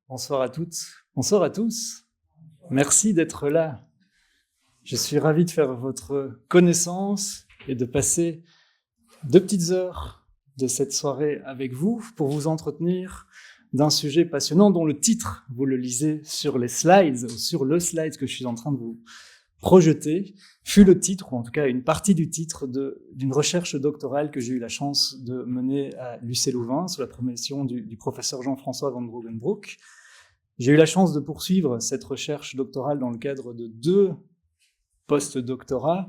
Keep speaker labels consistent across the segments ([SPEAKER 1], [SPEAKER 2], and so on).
[SPEAKER 1] Bonsoir à toutes, bonsoir à tous. Merci d'être là. Je suis ravi de faire votre connaissance et de passer 2 petites heures de cette soirée avec vous pour vous entretenir d'un sujet passionnant dont le titre, vous le lisez sur les slides, ou sur le slide que je suis en train de vous projeter, fut le titre, ou en tout cas une partie du titre d'une recherche doctorale que j'ai eu la chance de mener à l'UC Louvain sous la promotion du professeur Jean-François Van Bruggenbrouck. J'ai eu la chance de poursuivre cette recherche doctorale dans le cadre de 2 post-doctorats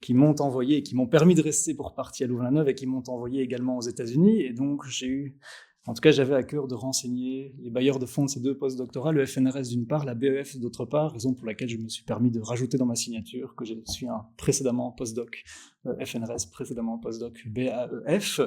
[SPEAKER 1] qui m'ont envoyé, qui m'ont permis de rester pour partie à Louvain-la-Neuve et qui m'ont envoyé également aux États-Unis. Et donc, j'avais à cœur de renseigner les bailleurs de fonds de ces 2 post-doctorats, le FNRS d'une part, la BEF d'autre part, raison pour laquelle je me suis permis de rajouter dans ma signature que je suis un précédemment postdoc FNRS, précédemment postdoc BAEF.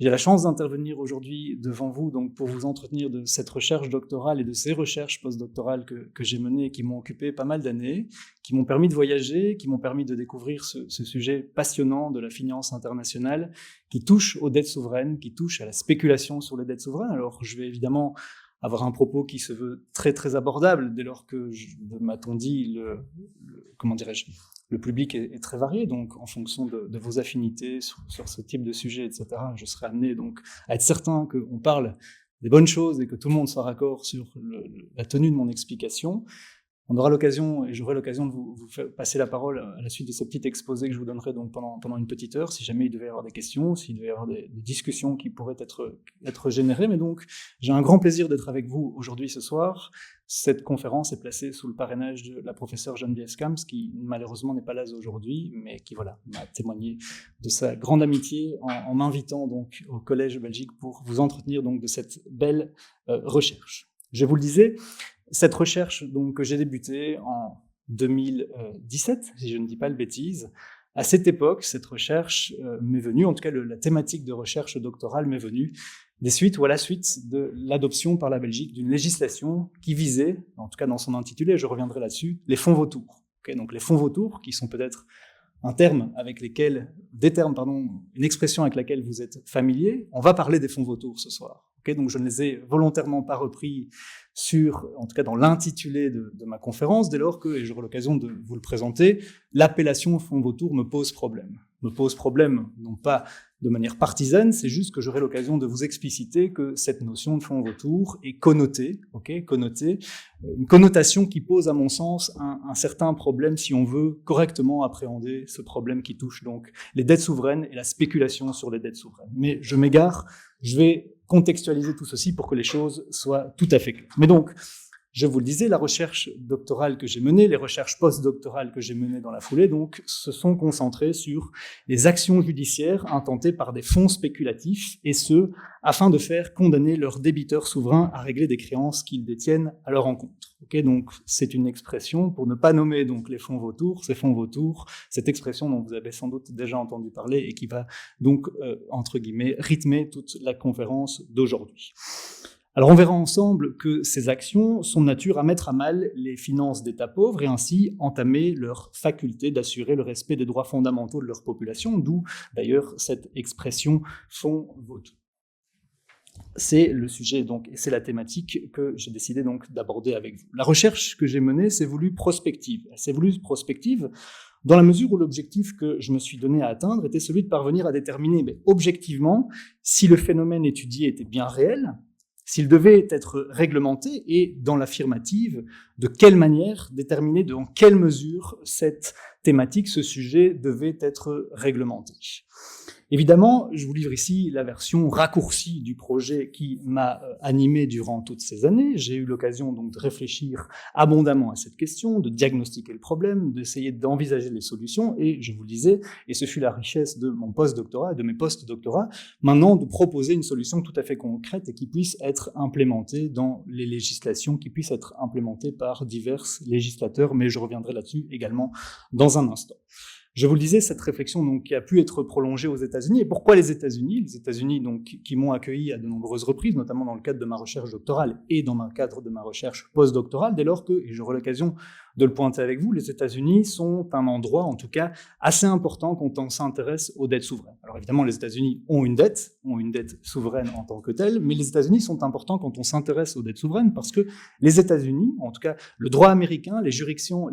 [SPEAKER 1] J'ai la chance d'intervenir aujourd'hui devant vous donc pour vous entretenir de cette recherche doctorale et de ces recherches postdoctorales que j'ai menées et qui m'ont occupé pas mal d'années, qui m'ont permis de voyager, qui m'ont permis de découvrir ce sujet passionnant de la finance internationale qui touche aux dettes souveraines, qui touche à la spéculation sur les dettes souveraines. Alors je vais évidemment avoir un propos qui se veut très très abordable dès lors que, m'a-t-on dit, le public est très varié, donc en fonction de vos affinités sur ce type de sujet, etc., je serai amené donc à être certain qu'on parle des bonnes choses et que tout le monde soit raccord sur la tenue de mon explication. On aura l'occasion, et j'aurai l'occasion de vous faire passer la parole à la suite de ce petit exposé que je vous donnerai donc pendant une petite heure, si jamais il devait y avoir des questions, s'il devait y avoir des discussions qui pourraient être générées. Mais donc, j'ai un grand plaisir d'être avec vous aujourd'hui ce soir. Cette conférence est placée sous le parrainage de la professeure Geneviève Scams, qui malheureusement n'est pas là aujourd'hui, mais qui m'a témoigné de sa grande amitié en m'invitant donc au Collège Belgique pour vous entretenir donc de cette belle recherche. Je vous le disais, cette recherche donc, que j'ai débutée en 2017, si je ne dis pas de bêtises, à cette époque, cette recherche m'est venue, en tout cas la thématique de recherche doctorale m'est venue des suites ou à la suite de l'adoption par la Belgique d'une législation qui visait, en tout cas dans son intitulé, je reviendrai là-dessus, les fonds vautours. Okay, donc les fonds vautours qui sont peut-être une expression avec laquelle vous êtes familier. On va parler des fonds vautours ce soir. Okay, donc je ne les ai volontairement pas repris en tout cas dans l'intitulé de ma conférence, dès lors que, et j'aurai l'occasion de vous le présenter, l'appellation fonds vautours me pose problème. Me pose problème, non pas de manière partisane, c'est juste que j'aurai l'occasion de vous expliciter que cette notion de fonds vautours est connotée, une connotation qui pose à mon sens un certain problème si on veut correctement appréhender ce problème qui touche donc les dettes souveraines et la spéculation sur les dettes souveraines. Mais je m'égare, je vais contextualiser tout ceci pour que les choses soient tout à fait claires. Mais donc, je vous le disais, la recherche doctorale que j'ai menée, les recherches post-doctorales que j'ai menées dans la foulée, donc, se sont concentrées sur les actions judiciaires intentées par des fonds spéculatifs, et ce, afin de faire condamner leurs débiteurs souverains à régler des créances qu'ils détiennent à leur encontre. Okay, donc, c'est une expression, pour ne pas nommer donc les fonds vautours, ces fonds vautours, cette expression dont vous avez sans doute déjà entendu parler et qui va donc, entre guillemets, rythmer toute la conférence d'aujourd'hui. Alors on verra ensemble que ces actions sont de nature à mettre à mal les finances d'États pauvres et ainsi entamer leur faculté d'assurer le respect des droits fondamentaux de leur population, d'où d'ailleurs cette expression fonds vautours. C'est le sujet donc, et c'est la thématique que j'ai décidé donc d'aborder avec vous. La recherche que j'ai menée s'est voulue prospective. Elle s'est voulue prospective dans la mesure où l'objectif que je me suis donné à atteindre était celui de parvenir à déterminer objectivement si le phénomène étudié était bien réel, s'il devait être réglementé et, dans l'affirmative, de quelle manière déterminer dans quelle mesure cette thématique, ce sujet, devait être réglementé. Évidemment, je vous livre ici la version raccourcie du projet qui m'a animé durant toutes ces années. J'ai eu l'occasion donc de réfléchir abondamment à cette question, de diagnostiquer le problème, d'essayer d'envisager les solutions, et je vous le disais, et ce fut la richesse de mon post-doctorat et de mes post-doctorats, maintenant de proposer une solution tout à fait concrète et qui puisse être implémentée dans les législations, qui puisse être implémentée par divers législateurs, mais je reviendrai là-dessus également dans un instant. Je vous le disais, cette réflexion donc, qui a pu être prolongée aux États-Unis. Et pourquoi les États-Unis? Les États-Unis donc, qui m'ont accueilli à de nombreuses reprises, notamment dans le cadre de ma recherche doctorale et dans le cadre de ma recherche postdoctorale, dès lors que, et j'aurai l'occasion de le pointer avec vous, les États-Unis sont un endroit, en tout cas, assez important quand on s'intéresse aux dettes souveraines. Alors évidemment, les États-Unis ont une dette souveraine en tant que telle, mais les États-Unis sont importants quand on s'intéresse aux dettes souveraines parce que les États-Unis, en tout cas le droit américain, les juridictions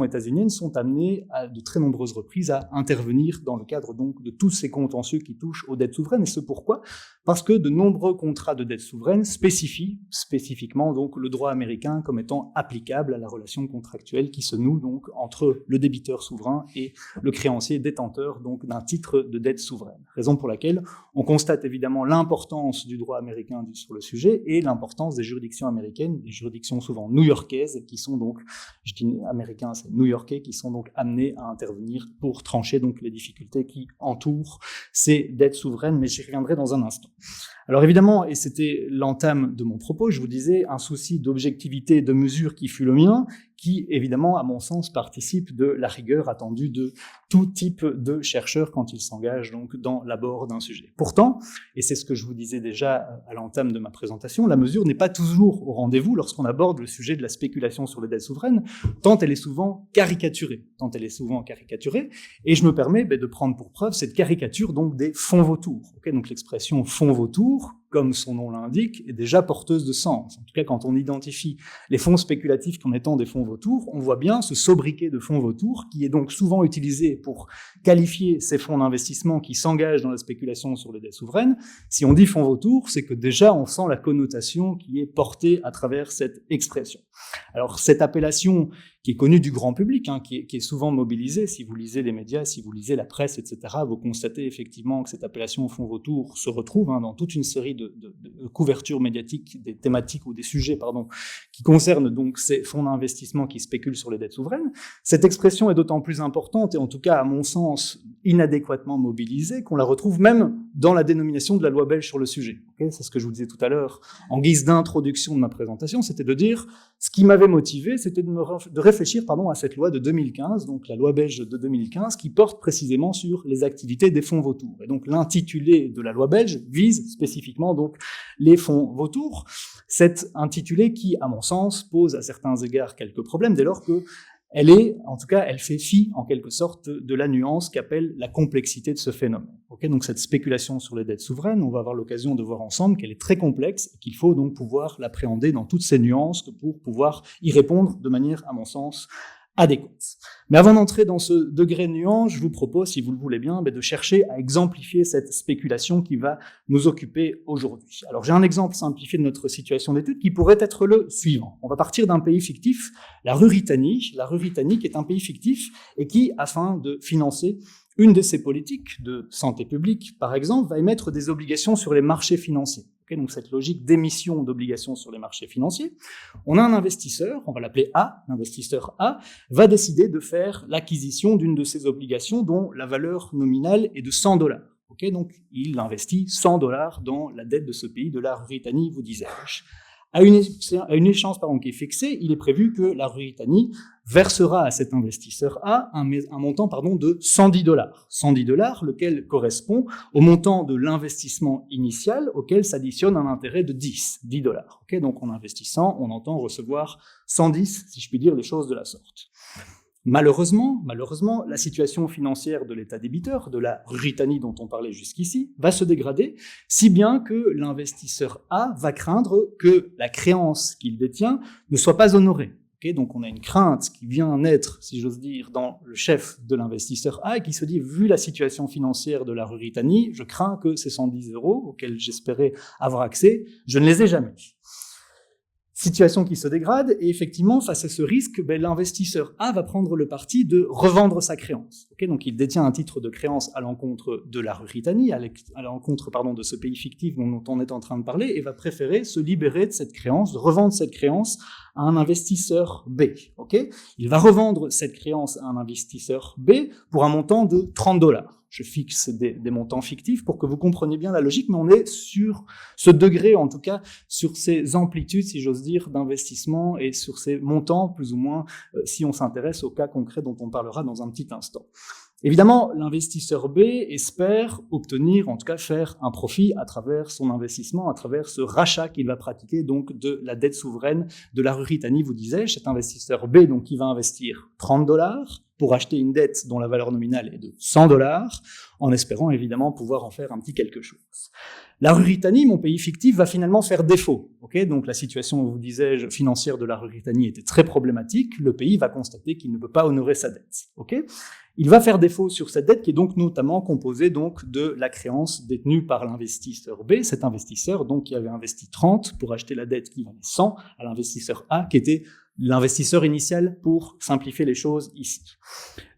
[SPEAKER 1] états-uniennes sont amenées à de très nombreuses reprises à intervenir dans le cadre donc de tous ces contentieux qui touchent aux dettes souveraines. Et ce pourquoi? Parce que de nombreux contrats de dettes souveraines spécifient spécifiquement donc le droit américain comme étant applicable à la relation contractuelle qui se noue donc entre le débiteur souverain et le créancier détenteur donc d'un titre de dette souveraine. Raison pour laquelle on constate évidemment l'importance du droit américain sur le sujet et l'importance des juridictions américaines, des juridictions souvent new-yorkaises qui sont donc, je dis américains, c'est new-yorkais, qui sont donc amenés à intervenir pour trancher donc les difficultés qui entourent ces dettes souveraines, mais j'y reviendrai dans un instant. Alors évidemment, et c'était l'entame de mon propos, je vous disais, un souci d'objectivité et de mesure qui fut le mien, qui évidemment, à mon sens, participe de la rigueur attendue de tout type de chercheurs quand ils s'engagent donc dans l'abord d'un sujet. Pourtant, et c'est ce que je vous disais déjà à l'entame de ma présentation, la mesure n'est pas toujours au rendez-vous lorsqu'on aborde le sujet de la spéculation sur les dettes souveraines, tant elle est souvent caricaturée, et je me permets de prendre pour preuve cette caricature donc des fonds vautours. Donc l'expression fonds vautours, comme son nom l'indique, est déjà porteuse de sens. En tout cas, quand on identifie les fonds spéculatifs comme étant des fonds vautours, on voit bien ce sobriquet de fonds vautours qui est donc souvent utilisé pour qualifier ces fonds d'investissement qui s'engagent dans la spéculation sur les dettes souveraines. Si on dit fonds vautours, c'est que déjà on sent la connotation qui est portée à travers cette expression. Alors cette appellation qui est connue du grand public, qui est souvent mobilisée, si vous lisez les médias, si vous lisez la presse, etc., vous constatez effectivement que cette appellation fonds vautours se retrouve dans toute une série de couvertures médiatiques, des thématiques ou des sujets, qui concernent donc ces fonds d'investissement qui spéculent sur les dettes souveraines. Cette expression est d'autant plus importante et en tout cas, à mon sens, inadéquatement mobilisée, qu'on la retrouve même dans la dénomination de la loi belge sur le sujet. C'est ce que je vous disais tout à l'heure en guise d'introduction de ma présentation, c'était de dire ce qui m'avait motivé, c'était de réfléchir à cette loi de 2015, donc la loi belge de 2015, qui porte précisément sur les activités des fonds vautours. Et donc l'intitulé de la loi belge vise spécifiquement donc les fonds vautours. Cet intitulé qui, à mon sens, pose à certains égards quelques problèmes dès lors que elle fait fi, en quelque sorte, de la nuance qu'appelle la complexité de ce phénomène. Donc cette spéculation sur les dettes souveraines, on va avoir l'occasion de voir ensemble qu'elle est très complexe et qu'il faut donc pouvoir l'appréhender dans toutes ses nuances pour pouvoir y répondre de manière, à mon sens, adéquate. Mais avant d'entrer dans ce degré de nuance, je vous propose, si vous le voulez bien, de chercher à exemplifier cette spéculation qui va nous occuper aujourd'hui. Alors j'ai un exemple simplifié de notre situation d'étude qui pourrait être le suivant. On va partir d'un pays fictif, la Ruritanie. La Ruritanie qui est un pays fictif et qui, afin de financer une de ses politiques de santé publique, par exemple, va émettre des obligations sur les marchés financiers. Donc cette logique d'émission d'obligations sur les marchés financiers. On a un investisseur, on va l'appeler A, l'investisseur A, va décider de faire l'acquisition d'une de ces obligations dont la valeur nominale est de $100. Donc il investit $100 dans la dette de ce pays, de la Ruritanie, vous disais-je. À une échéance qui est fixée, il est prévu que la Ruritanie versera à cet investisseur A un montant de $110. $110, lequel correspond au montant de l'investissement initial auquel s'additionne un intérêt de $10. Donc en investissant, on entend recevoir 110, si je puis dire les choses de la sorte. Malheureusement, la situation financière de l'État débiteur, de la Ruritanie dont on parlait jusqu'ici, va se dégrader, si bien que l'investisseur A va craindre que la créance qu'il détient ne soit pas honorée. Donc on a une crainte qui vient naître, si j'ose dire, dans le chef de l'investisseur A et qui se dit, vu la situation financière de la Ruritanie, je crains que ces 110 € auxquels j'espérais avoir accès, je ne les ai jamais. Situation qui se dégrade, et effectivement, face à ce risque, l'investisseur A va prendre le parti de revendre sa créance. Donc il détient un titre de créance à l'encontre de la Ruritanie, à l'encontre de ce pays fictif dont on est en train de parler, et va préférer se libérer de cette créance, de revendre cette créance à un investisseur B. Il va revendre cette créance à un investisseur B pour un montant de $30. je fixe des montants fictifs pour que vous compreniez bien la logique, mais on est sur ce degré, en tout cas, sur ces amplitudes, si j'ose dire, d'investissement et sur ces montants, plus ou moins, si on s'intéresse au cas concret dont on parlera dans un petit instant. Évidemment, l'investisseur B espère obtenir, en tout cas faire un profit à travers son investissement, à travers ce rachat qu'il va pratiquer donc de la dette souveraine de la Ruritanie, vous disais-je. Cet investisseur B, donc, qui va investir $30 pour acheter une dette dont la valeur nominale est de $100, en espérant évidemment pouvoir en faire un petit quelque chose. La Ruritanie, mon pays fictif, va finalement faire défaut. Okay, donc la situation, vous disais-je, financière de la Ruritanie était très problématique. Le pays va constater qu'il ne peut pas honorer sa dette. Okay, il va faire défaut sur cette dette qui est donc notamment composée donc de la créance détenue par l'investisseur B, cet investisseur donc qui avait investi 30 pour acheter la dette qui valait 100 à l'investisseur A qui était l'investisseur initial pour simplifier les choses ici.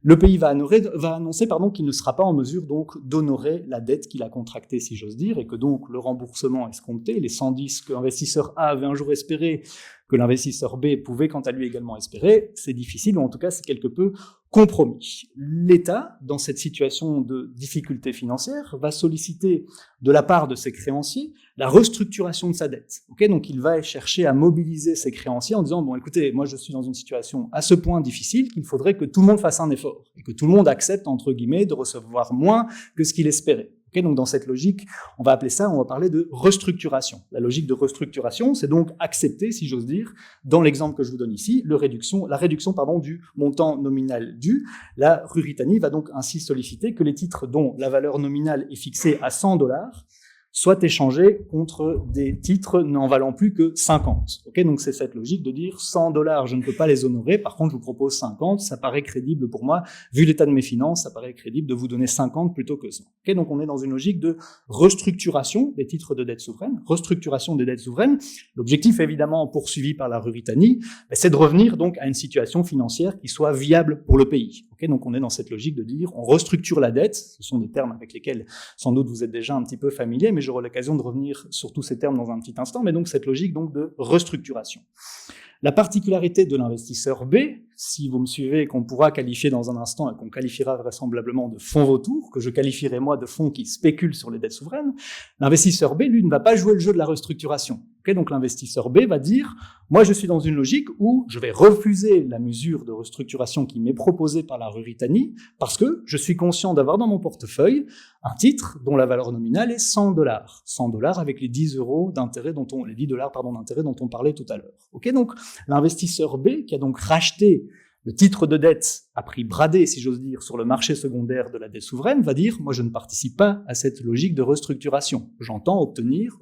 [SPEAKER 1] Le pays va annoncer qu'il ne sera pas en mesure donc d'honorer la dette qu'il a contractée, si j'ose dire, et que donc le remboursement escompté, les 110 que l'investisseur A avait un jour espéré, que l'investisseur B pouvait quant à lui également espérer, c'est difficile, ou en tout cas c'est quelque peu compromis. L'État, dans cette situation de difficulté financière, va solliciter de la part de ses créanciers la restructuration de sa dette. Okay, donc il va chercher à mobiliser ses créanciers en disant « Bon, écoutez, moi je suis dans une situation à ce point difficile qu'il faudrait que tout le monde fasse un effort et que tout le monde accepte, entre guillemets, de recevoir moins que ce qu'il espérait. » Okay, donc dans cette logique, on va parler de restructuration. La logique de restructuration, c'est donc accepter, si j'ose dire, dans l'exemple que je vous donne ici, la réduction du montant nominal dû. La Ruritanie va donc ainsi solliciter que les titres dont la valeur nominale est fixée à $100 soient échangés contre des titres n'en valant plus que 50. Okay, donc c'est cette logique de dire $100, je ne peux pas les honorer, par contre je vous propose 50, ça paraît crédible pour moi, vu l'état de mes finances, ça paraît crédible de vous donner 50 plutôt que 100. Okay, donc on est dans une logique de restructuration des titres de dette souveraine, restructuration des dettes souveraines. L'objectif évidemment poursuivi par la Ruritanie, c'est de revenir donc à une situation financière qui soit viable pour le pays. Okay, donc on est dans cette logique de dire on restructure la dette, ce sont des termes avec lesquels sans doute vous êtes déjà un petit peu familier, mais j'aurai l'occasion de revenir sur tous ces termes dans un petit instant, mais donc cette logique donc de restructuration. La particularité de l'investisseur B, si vous me suivez, qu'on pourra qualifier dans un instant et qu'on qualifiera vraisemblablement de fonds vautours, que je qualifierai moi de fonds qui spéculent sur les dettes souveraines, l'investisseur B, lui, ne va pas jouer le jeu de la restructuration. Okay, donc l'investisseur B va dire « Moi, je suis dans une logique où je vais refuser la mesure de restructuration qui m'est proposée par la Ruritanie parce que je suis conscient d'avoir dans mon portefeuille un titre dont la valeur nominale est $100. $100 avec les 10 € d'intérêt dont on parlait tout à l'heure. Okay, donc l'investisseur B, qui a donc racheté le titre de dette à prix bradé, si j'ose dire, sur le marché secondaire de la dette souveraine, va dire « Moi, je ne participe pas à cette logique de restructuration. J'entends obtenir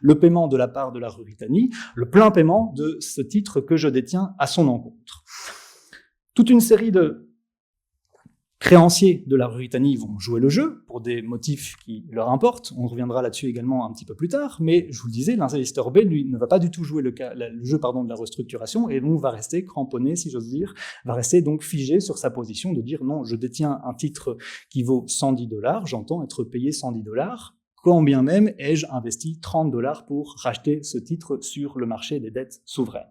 [SPEAKER 1] le paiement de la part de la Ruritanie, le plein paiement de ce titre que je détiens à son encontre. » Toute une série de créanciers de la Ruritanie vont jouer le jeu pour des motifs qui leur importent. On reviendra là-dessus également un petit peu plus tard, mais je vous le disais, l'investisseur B, lui, ne va pas du tout jouer le jeu de la restructuration et donc va rester cramponné, si j'ose dire, va rester donc figé sur sa position de dire non, je détiens un titre qui vaut $110, j'entends être payé $110, quand bien même ai-je investi $30 pour racheter ce titre sur le marché des dettes souveraines.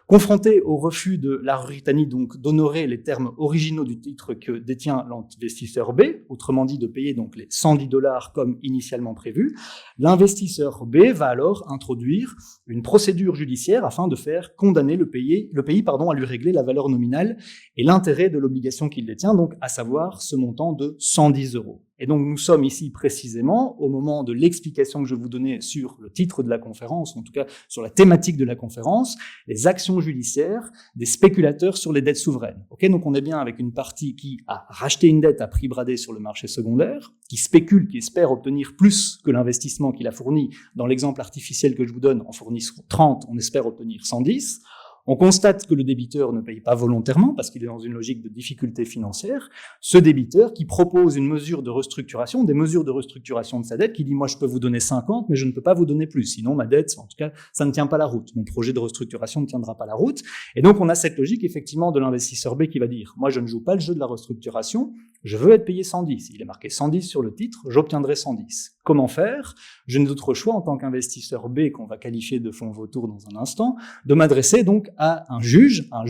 [SPEAKER 1] Confronté au refus de la Ruritanie donc d'honorer les termes originaux du titre que détient l'investisseur B, autrement dit de payer donc les $110 comme initialement prévu, l'investisseur B va alors introduire une procédure judiciaire afin de faire condamner le pays à lui régler la valeur nominale et l'intérêt de l'obligation qu'il détient, donc à savoir ce montant de 110 €. Et donc nous sommes ici précisément au moment de l'explication que je vous donnais sur le titre de la conférence, en tout cas sur la thématique de la conférence, les actions judiciaires des spéculateurs sur les dettes souveraines. Okay, donc on est bien avec une partie qui a racheté une dette à prix bradé sur le marché secondaire, qui spécule, qui espère obtenir plus que l'investissement qu'il a fourni. Dans l'exemple artificiel que je vous donne, en fournissant 30, on espère obtenir 110. On constate que le débiteur ne paye pas volontairement parce qu'il est dans une logique de difficulté financière. Ce débiteur qui propose des mesures de restructuration de sa dette, qui dit « moi je peux vous donner 50, mais je ne peux pas vous donner plus, sinon ma dette, en tout cas, ça ne tient pas la route. Mon projet de restructuration ne tiendra pas la route. » Et donc on a cette logique effectivement de l'investisseur B qui va dire « moi je ne joue pas le jeu de la restructuration, Je veux être payé 110. Il est marqué 110 sur le titre, j'obtiendrai 110. Comment faire? Je n'ai d'autre choix en tant qu'investisseur B, qu'on va qualifier de fonds vautour dans un instant, de m'adresser donc à un juge à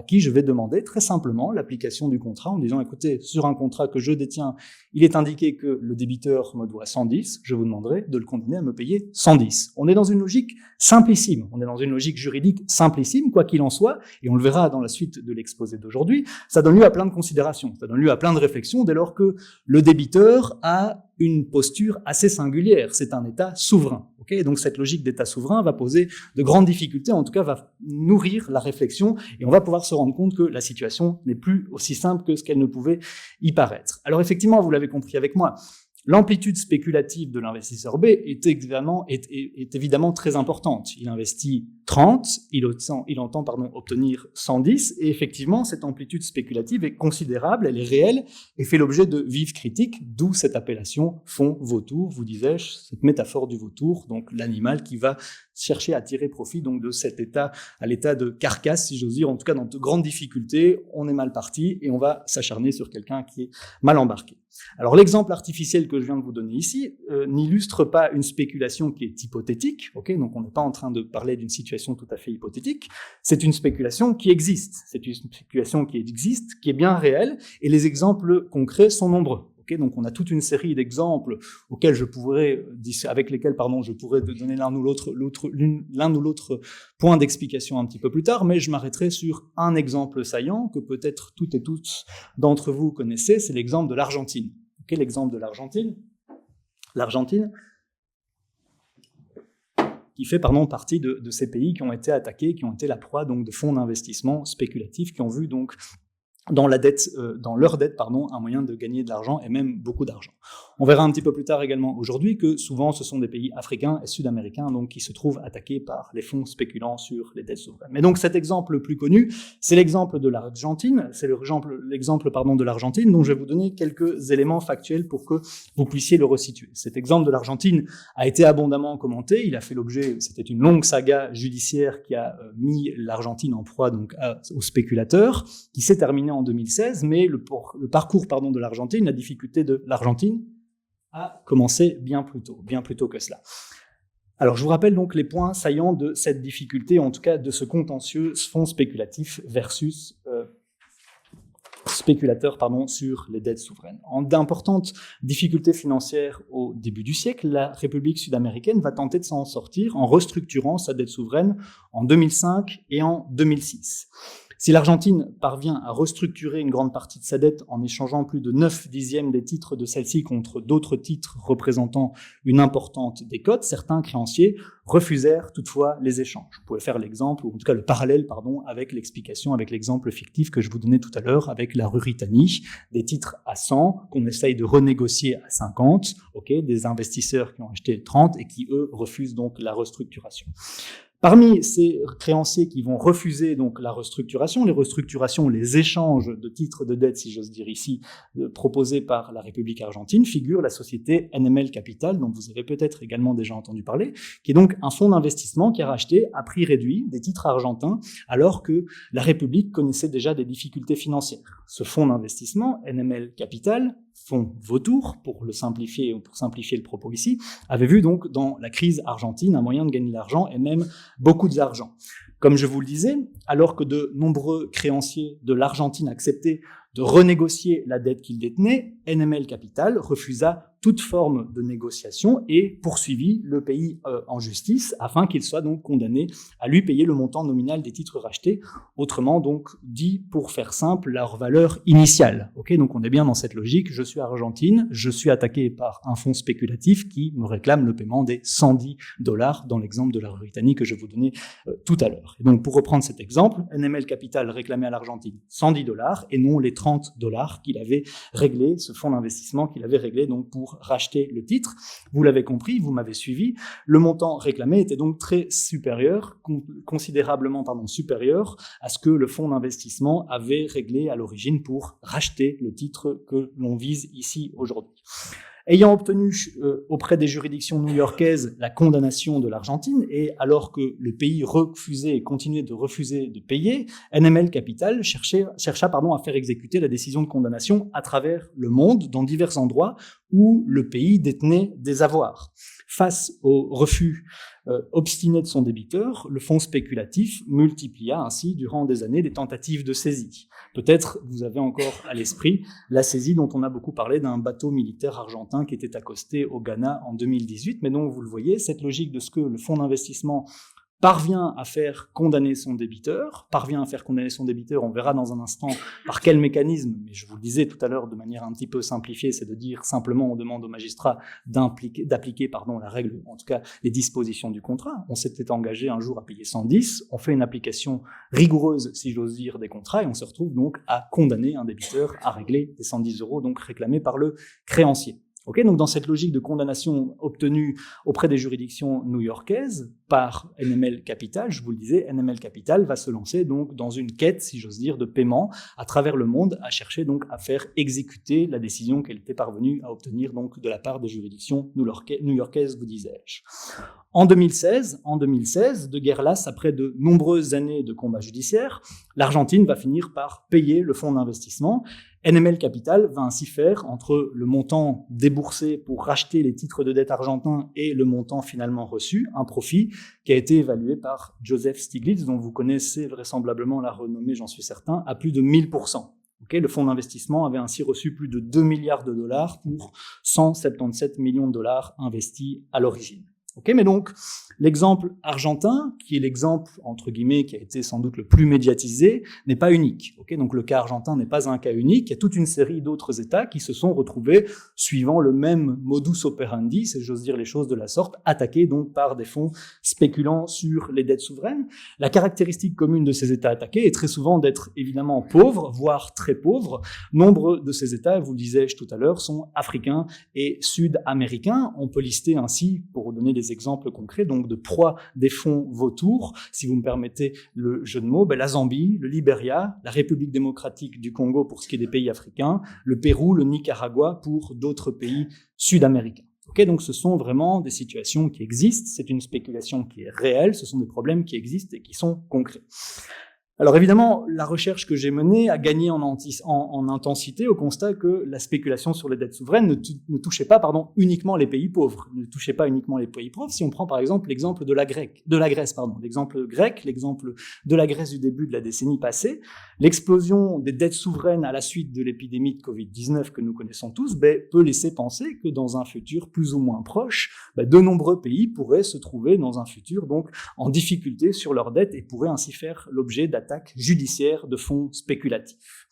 [SPEAKER 1] qui je vais demander très simplement l'application du contrat en disant, écoutez, sur un contrat que je détiens, il est indiqué que le débiteur me doit 110, je vous demanderai de le condamner à me payer 110. On est dans une logique simplissime, on est dans une logique juridique simplissime, quoi qu'il en soit, et on le verra dans la suite de l'exposé d'aujourd'hui, ça donne lieu à plein de considérations, ça donne lieu à plein de réflexions dès lors que le débiteur a une posture assez singulière, c'est un État souverain. Okay, donc cette logique d'État souverain va poser de grandes difficultés, en tout cas va nourrir la réflexion, et on va pouvoir se rendre compte que la situation n'est plus aussi simple que ce qu'elle ne pouvait y paraître. Alors effectivement, vous l'avez compris avec moi, l'amplitude spéculative de l'investisseur B est évidemment très importante. Il investit 30, il entend obtenir 110, et effectivement, cette amplitude spéculative est considérable, elle est réelle, et fait l'objet de vives critiques, d'où cette appellation fonds vautour, vous disais-je, cette métaphore du vautour, donc l'animal qui va chercher à tirer profit donc de cet état, à l'état de carcasse, si j'ose dire, en tout cas dans de grandes difficultés, on est mal parti, et on va s'acharner sur quelqu'un qui est mal embarqué. Alors l'exemple artificiel que je viens de vous donner ici n'illustre pas une spéculation qui est hypothétique, okay, donc on n'est pas en train de parler d'une situation tout à fait hypothétique, c'est une spéculation qui existe, qui est bien réelle, et les exemples concrets sont nombreux. Okay, donc on a toute une série d'exemples avec lesquels je pourrais donner l'un ou l'autre point d'explication un petit peu plus tard, mais je m'arrêterai sur un exemple saillant que peut-être toutes et tous d'entre vous connaissez, c'est l'exemple de l'Argentine. Okay, l'exemple de l'Argentine qui fait partie de ces pays qui ont été attaqués, qui ont été la proie donc de fonds d'investissement spéculatifs, qui ont vu donc dans leur dette, un moyen de gagner de l'argent et même beaucoup d'argent. On verra un petit peu plus tard également aujourd'hui que souvent ce sont des pays africains et sud-américains donc qui se trouvent attaqués par les fonds spéculant sur les dettes souveraines. Mais donc cet exemple le plus connu, c'est l'exemple de l'Argentine, de l'Argentine dont je vais vous donner quelques éléments factuels pour que vous puissiez le resituer. Cet exemple de l'Argentine a été abondamment commenté, il a fait l'objet, c'était une longue saga judiciaire qui a mis l'Argentine en proie donc aux spéculateurs, qui s'est terminée en 2016, mais le parcours de l'Argentine, la difficulté de l'Argentine a commencé bien plus tôt que cela. Alors je vous rappelle donc les points saillants de cette difficulté, en tout cas de ce contentieux fonds spéculatif versus spéculateurs sur les dettes souveraines. D'importantes difficultés financières au début du siècle, la République sud-américaine va tenter de s'en sortir en restructurant sa dette souveraine en 2005 et en 2006. Si l'Argentine parvient à restructurer une grande partie de sa dette en échangeant plus de 9/10 des titres de celle-ci contre d'autres titres représentant une importante décote, certains créanciers refusèrent toutefois les échanges. Vous pouvez faire l'exemple, ou en tout cas le parallèle, avec l'explication, avec l'exemple fictif que je vous donnais tout à l'heure avec la Ruritanie, des titres à 100 qu'on essaye de renégocier à 50, des investisseurs qui ont acheté 30 et qui, eux, refusent donc la restructuration. Parmi ces créanciers qui vont refuser donc les restructurations, les échanges de titres de dette, si j'ose dire ici, proposés par la République argentine, figure la société NML Capital, dont vous avez peut-être également déjà entendu parler, qui est donc un fonds d'investissement qui a racheté à prix réduit des titres argentins, alors que la République connaissait déjà des difficultés financières. Ce fonds d'investissement, NML Capital, fonds vautour, pour simplifier le propos ici, avait vu donc dans la crise argentine un moyen de gagner de l'argent et même beaucoup d'argent. Comme je vous le disais, alors que de nombreux créanciers de l'Argentine acceptaient de renégocier la dette qu'ils détenaient, NML Capital refusa toute forme de négociation et poursuivit le pays en justice afin qu'il soit donc condamné à lui payer le montant nominal des titres rachetés, autrement donc dit, pour faire simple, leur valeur initiale. Donc on est bien dans cette logique, je suis Argentine, je suis attaqué par un fonds spéculatif qui me réclame le paiement des $110 dans l'exemple de la Ruritanie que je vous donnais tout à l'heure. Et donc pour reprendre cet exemple, NML Capital réclamait à l'Argentine $110 et non les $30 qu'il avait réglé, ce fonds d'investissement qu'il avait réglé donc pour racheter le titre. Vous l'avez compris, vous m'avez suivi, le montant réclamé était donc très supérieur, considérablement supérieur à ce que le fonds d'investissement avait réglé à l'origine pour racheter le titre que l'on vise ici aujourd'hui. Ayant obtenu auprès des juridictions new-yorkaises la condamnation de l'Argentine, et alors que le pays refusait et continuait de refuser de payer, NML Capital chercha à faire exécuter la décision de condamnation à travers le monde, dans divers endroits où le pays détenait des avoirs. Face au refus obstiné de son débiteur, le fonds spéculatif multiplia ainsi durant des années des tentatives de saisie. Peut-être vous avez encore à l'esprit la saisie dont on a beaucoup parlé d'un bateau militaire argentin qui était accosté au Ghana en 2018, mais donc vous le voyez, cette logique de ce que le fonds d'investissement parvient à faire condamner son débiteur, on verra dans un instant par quel mécanisme, mais je vous le disais tout à l'heure de manière un petit peu simplifiée, c'est de dire simplement on demande au magistrat d'appliquer la règle, en tout cas les dispositions du contrat. On s'était engagé un jour à payer 110, on fait une application rigoureuse, si j'ose dire, des contrats, et on se retrouve donc à condamner un débiteur à régler les 110 € donc réclamés par le créancier. Okay, donc dans cette logique de condamnation obtenue auprès des juridictions new-yorkaises par NML Capital, je vous le disais, NML Capital va se lancer donc dans une quête, si j'ose dire, de paiement à travers le monde, à chercher donc à faire exécuter la décision qu'elle était parvenue à obtenir donc de la part des juridictions new-yorkaises, vous disais-je. En 2016, de guerre lasse, après de nombreuses années de combats judiciaires, l'Argentine va finir par payer le fonds d'investissement. NML Capital va ainsi faire, entre le montant déboursé pour racheter les titres de dette argentins et le montant finalement reçu, un profit qui a été évalué par Joseph Stiglitz, dont vous connaissez vraisemblablement la renommée, j'en suis certain, à plus de 1000%. Okay, le fonds d'investissement avait ainsi reçu plus de 2 milliards de dollars pour 177 millions de dollars investis à l'origine. Okay, mais donc, l'exemple argentin, qui est l'exemple, entre guillemets, qui a été sans doute le plus médiatisé, n'est pas unique. Okay, donc le cas argentin n'est pas un cas unique, il y a toute une série d'autres États qui se sont retrouvés, suivant le même modus operandi, si j'ose dire les choses de la sorte, attaqués donc par des fonds spéculant sur les dettes souveraines. La caractéristique commune de ces États attaqués est très souvent d'être évidemment pauvres, voire très pauvres. Nombre de ces États, vous le disais-je tout à l'heure, sont africains et sud-américains. On peut lister ainsi, pour donner des exemples concrets, donc de proie des fonds vautours, si vous me permettez le jeu de mots, la Zambie, le Libéria, la République démocratique du Congo pour ce qui est des pays africains, le Pérou, le Nicaragua pour d'autres pays sud-américains. Okay, donc ce sont vraiment des situations qui existent, c'est une spéculation qui est réelle, ce sont des problèmes qui existent et qui sont concrets. Alors évidemment, la recherche que j'ai menée a gagné en intensité au constat que la spéculation sur les dettes souveraines ne touchait pas uniquement les pays pauvres. Si on prend par exemple l'exemple de la Grèce, l'exemple grec, l'exemple de la Grèce du début de la décennie passée, l'explosion des dettes souveraines à la suite de l'épidémie de Covid-19 que nous connaissons tous peut laisser penser que dans un futur plus ou moins proche, de nombreux pays pourraient se trouver dans un futur donc en difficulté sur leurs dettes et pourraient ainsi faire l'objet d'attaques judiciaires de fonds spéculatifs.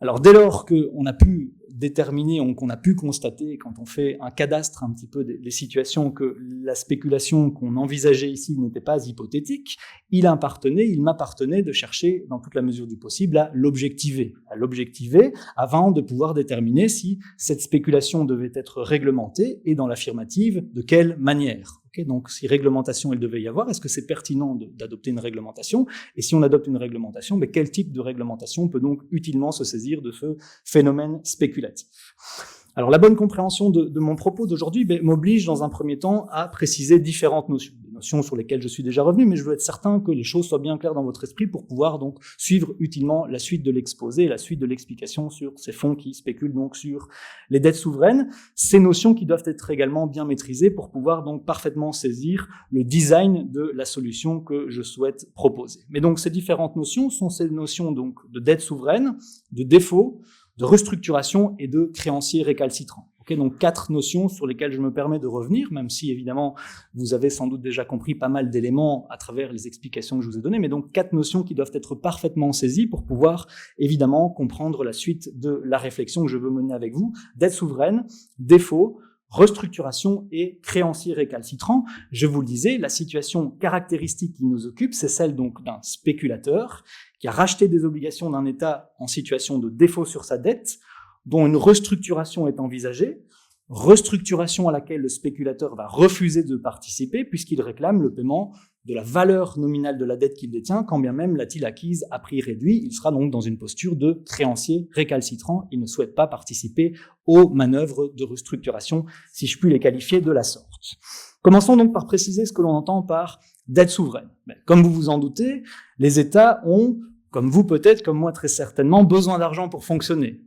[SPEAKER 1] Alors dès lors qu'on a pu déterminer, qu'on a pu constater, quand on fait un cadastre un petit peu des situations, que la spéculation qu'on envisageait ici n'était pas hypothétique, il m'appartenait de chercher, dans toute la mesure du possible, à l'objectiver avant de pouvoir déterminer si cette spéculation devait être réglementée et dans l'affirmative, de quelle manière. Okay, donc si réglementation il devait y avoir, est-ce que c'est pertinent d'adopter une réglementation? Et si on adopte une réglementation, quel type de réglementation peut donc utilement se saisir de ce phénomène spéculatif? Alors la bonne compréhension de mon propos d'aujourd'hui m'oblige dans un premier temps à préciser différentes notions, des notions sur lesquelles je suis déjà revenu, mais je veux être certain que les choses soient bien claires dans votre esprit pour pouvoir donc suivre utilement la suite de l'exposé et la suite de l'explication sur ces fonds qui spéculent donc sur les dettes souveraines, ces notions qui doivent être également bien maîtrisées pour pouvoir donc parfaitement saisir le design de la solution que je souhaite proposer. Mais donc ces différentes notions sont ces notions donc de dette souveraine, de défaut, de restructuration et de créancier récalcitrant. Okay, donc 4 notions sur lesquelles je me permets de revenir, même si évidemment vous avez sans doute déjà compris pas mal d'éléments à travers les explications que je vous ai données, mais donc 4 notions qui doivent être parfaitement saisies pour pouvoir évidemment comprendre la suite de la réflexion que je veux mener avec vous. Dette souveraine, défaut, restructuration et créancier récalcitrant. Je vous le disais, la situation caractéristique qui nous occupe, c'est celle donc d'un spéculateur qui a racheté des obligations d'un État en situation de défaut sur sa dette, dont une restructuration est envisagée. restructuration à laquelle le spéculateur va refuser de participer puisqu'il réclame le paiement de la valeur nominale de la dette qu'il détient, quand bien même l'a-t-il acquise à prix réduit. Il sera donc dans une posture de créancier récalcitrant. Il ne souhaite pas participer aux manœuvres de restructuration, si je puis les qualifier de la sorte. Commençons donc par préciser ce que l'on entend par dette souveraine. Comme vous vous en doutez, les États ont, comme vous peut-être, comme moi très certainement, besoin d'argent pour fonctionner.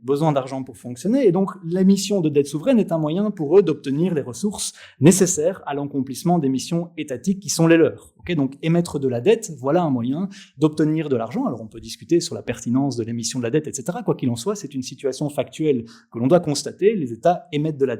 [SPEAKER 1] Et donc l'émission de dette souveraine est un moyen pour eux d'obtenir les ressources nécessaires à l'accomplissement des missions étatiques qui sont les leurs. Donc émettre de la dette, voilà un moyen d'obtenir de l'argent. Alors on peut discuter sur la pertinence de l'émission de la dette, etc. Quoi qu'il en soit, c'est une situation factuelle que l'on doit constater. Les États émettent de la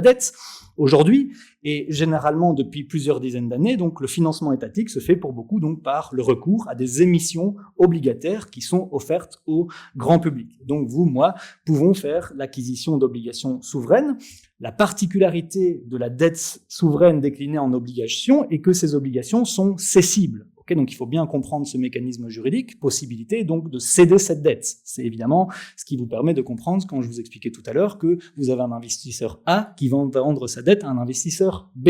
[SPEAKER 1] dette. Aujourd'hui, et généralement depuis plusieurs dizaines d'années, donc le financement étatique se fait pour beaucoup donc par le recours à des émissions obligataires qui sont offertes au grand public. Donc vous, moi, pouvons faire l'acquisition d'obligations souveraines. La particularité de la dette souveraine déclinée en obligations est que ces obligations sont cessibles. Donc il faut bien comprendre ce mécanisme juridique, possibilité donc de céder cette dette. C'est évidemment ce qui vous permet de comprendre, quand je vous expliquais tout à l'heure, que vous avez un investisseur A qui va vendre sa dette à un investisseur B.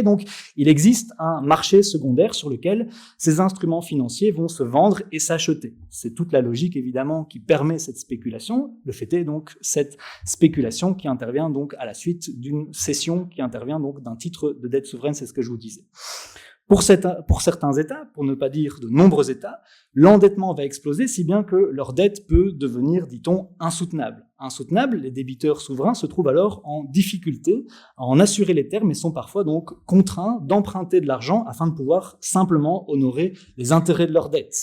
[SPEAKER 1] Donc il existe un marché secondaire sur lequel ces instruments financiers vont se vendre et s'acheter. C'est toute la logique évidemment qui permet cette spéculation. Le fait est donc cette spéculation qui intervient donc à la suite d'une cession qui intervient donc d'un titre de dette souveraine, c'est ce que je vous disais. Pour certains États, pour ne pas dire de nombreux États, l'endettement va exploser si bien que leur dette peut devenir, dit-on, insoutenable. Insoutenable, les débiteurs souverains se trouvent alors en difficulté à en assurer les termes et sont parfois donc contraints d'emprunter de l'argent afin de pouvoir simplement honorer les intérêts de leur dette.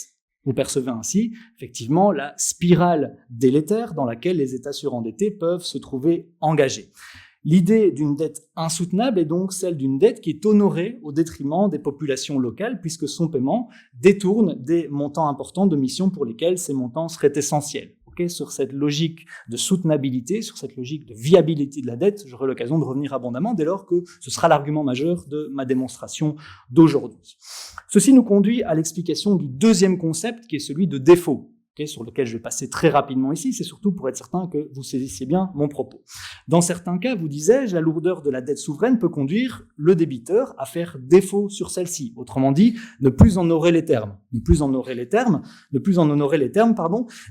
[SPEAKER 1] Vous percevez ainsi, effectivement, la spirale délétère dans laquelle les États surendettés peuvent se trouver engagés. L'idée d'une dette insoutenable est donc celle d'une dette qui est honorée au détriment des populations locales puisque son paiement détourne des montants importants de missions pour lesquelles ces montants seraient essentiels. Sur cette logique de soutenabilité, sur cette logique de viabilité de la dette, j'aurai l'occasion de revenir abondamment dès lors que ce sera l'argument majeur de ma démonstration d'aujourd'hui. Ceci nous conduit à l'explication du deuxième concept qui est celui de défaut. Sur lequel je vais passer très rapidement ici, c'est surtout pour être certain que vous saisissiez bien mon propos. Dans certains cas, vous disais-je, la lourdeur de la dette souveraine peut conduire le débiteur à faire défaut sur celle-ci. Autrement dit, ne plus en honorer les termes,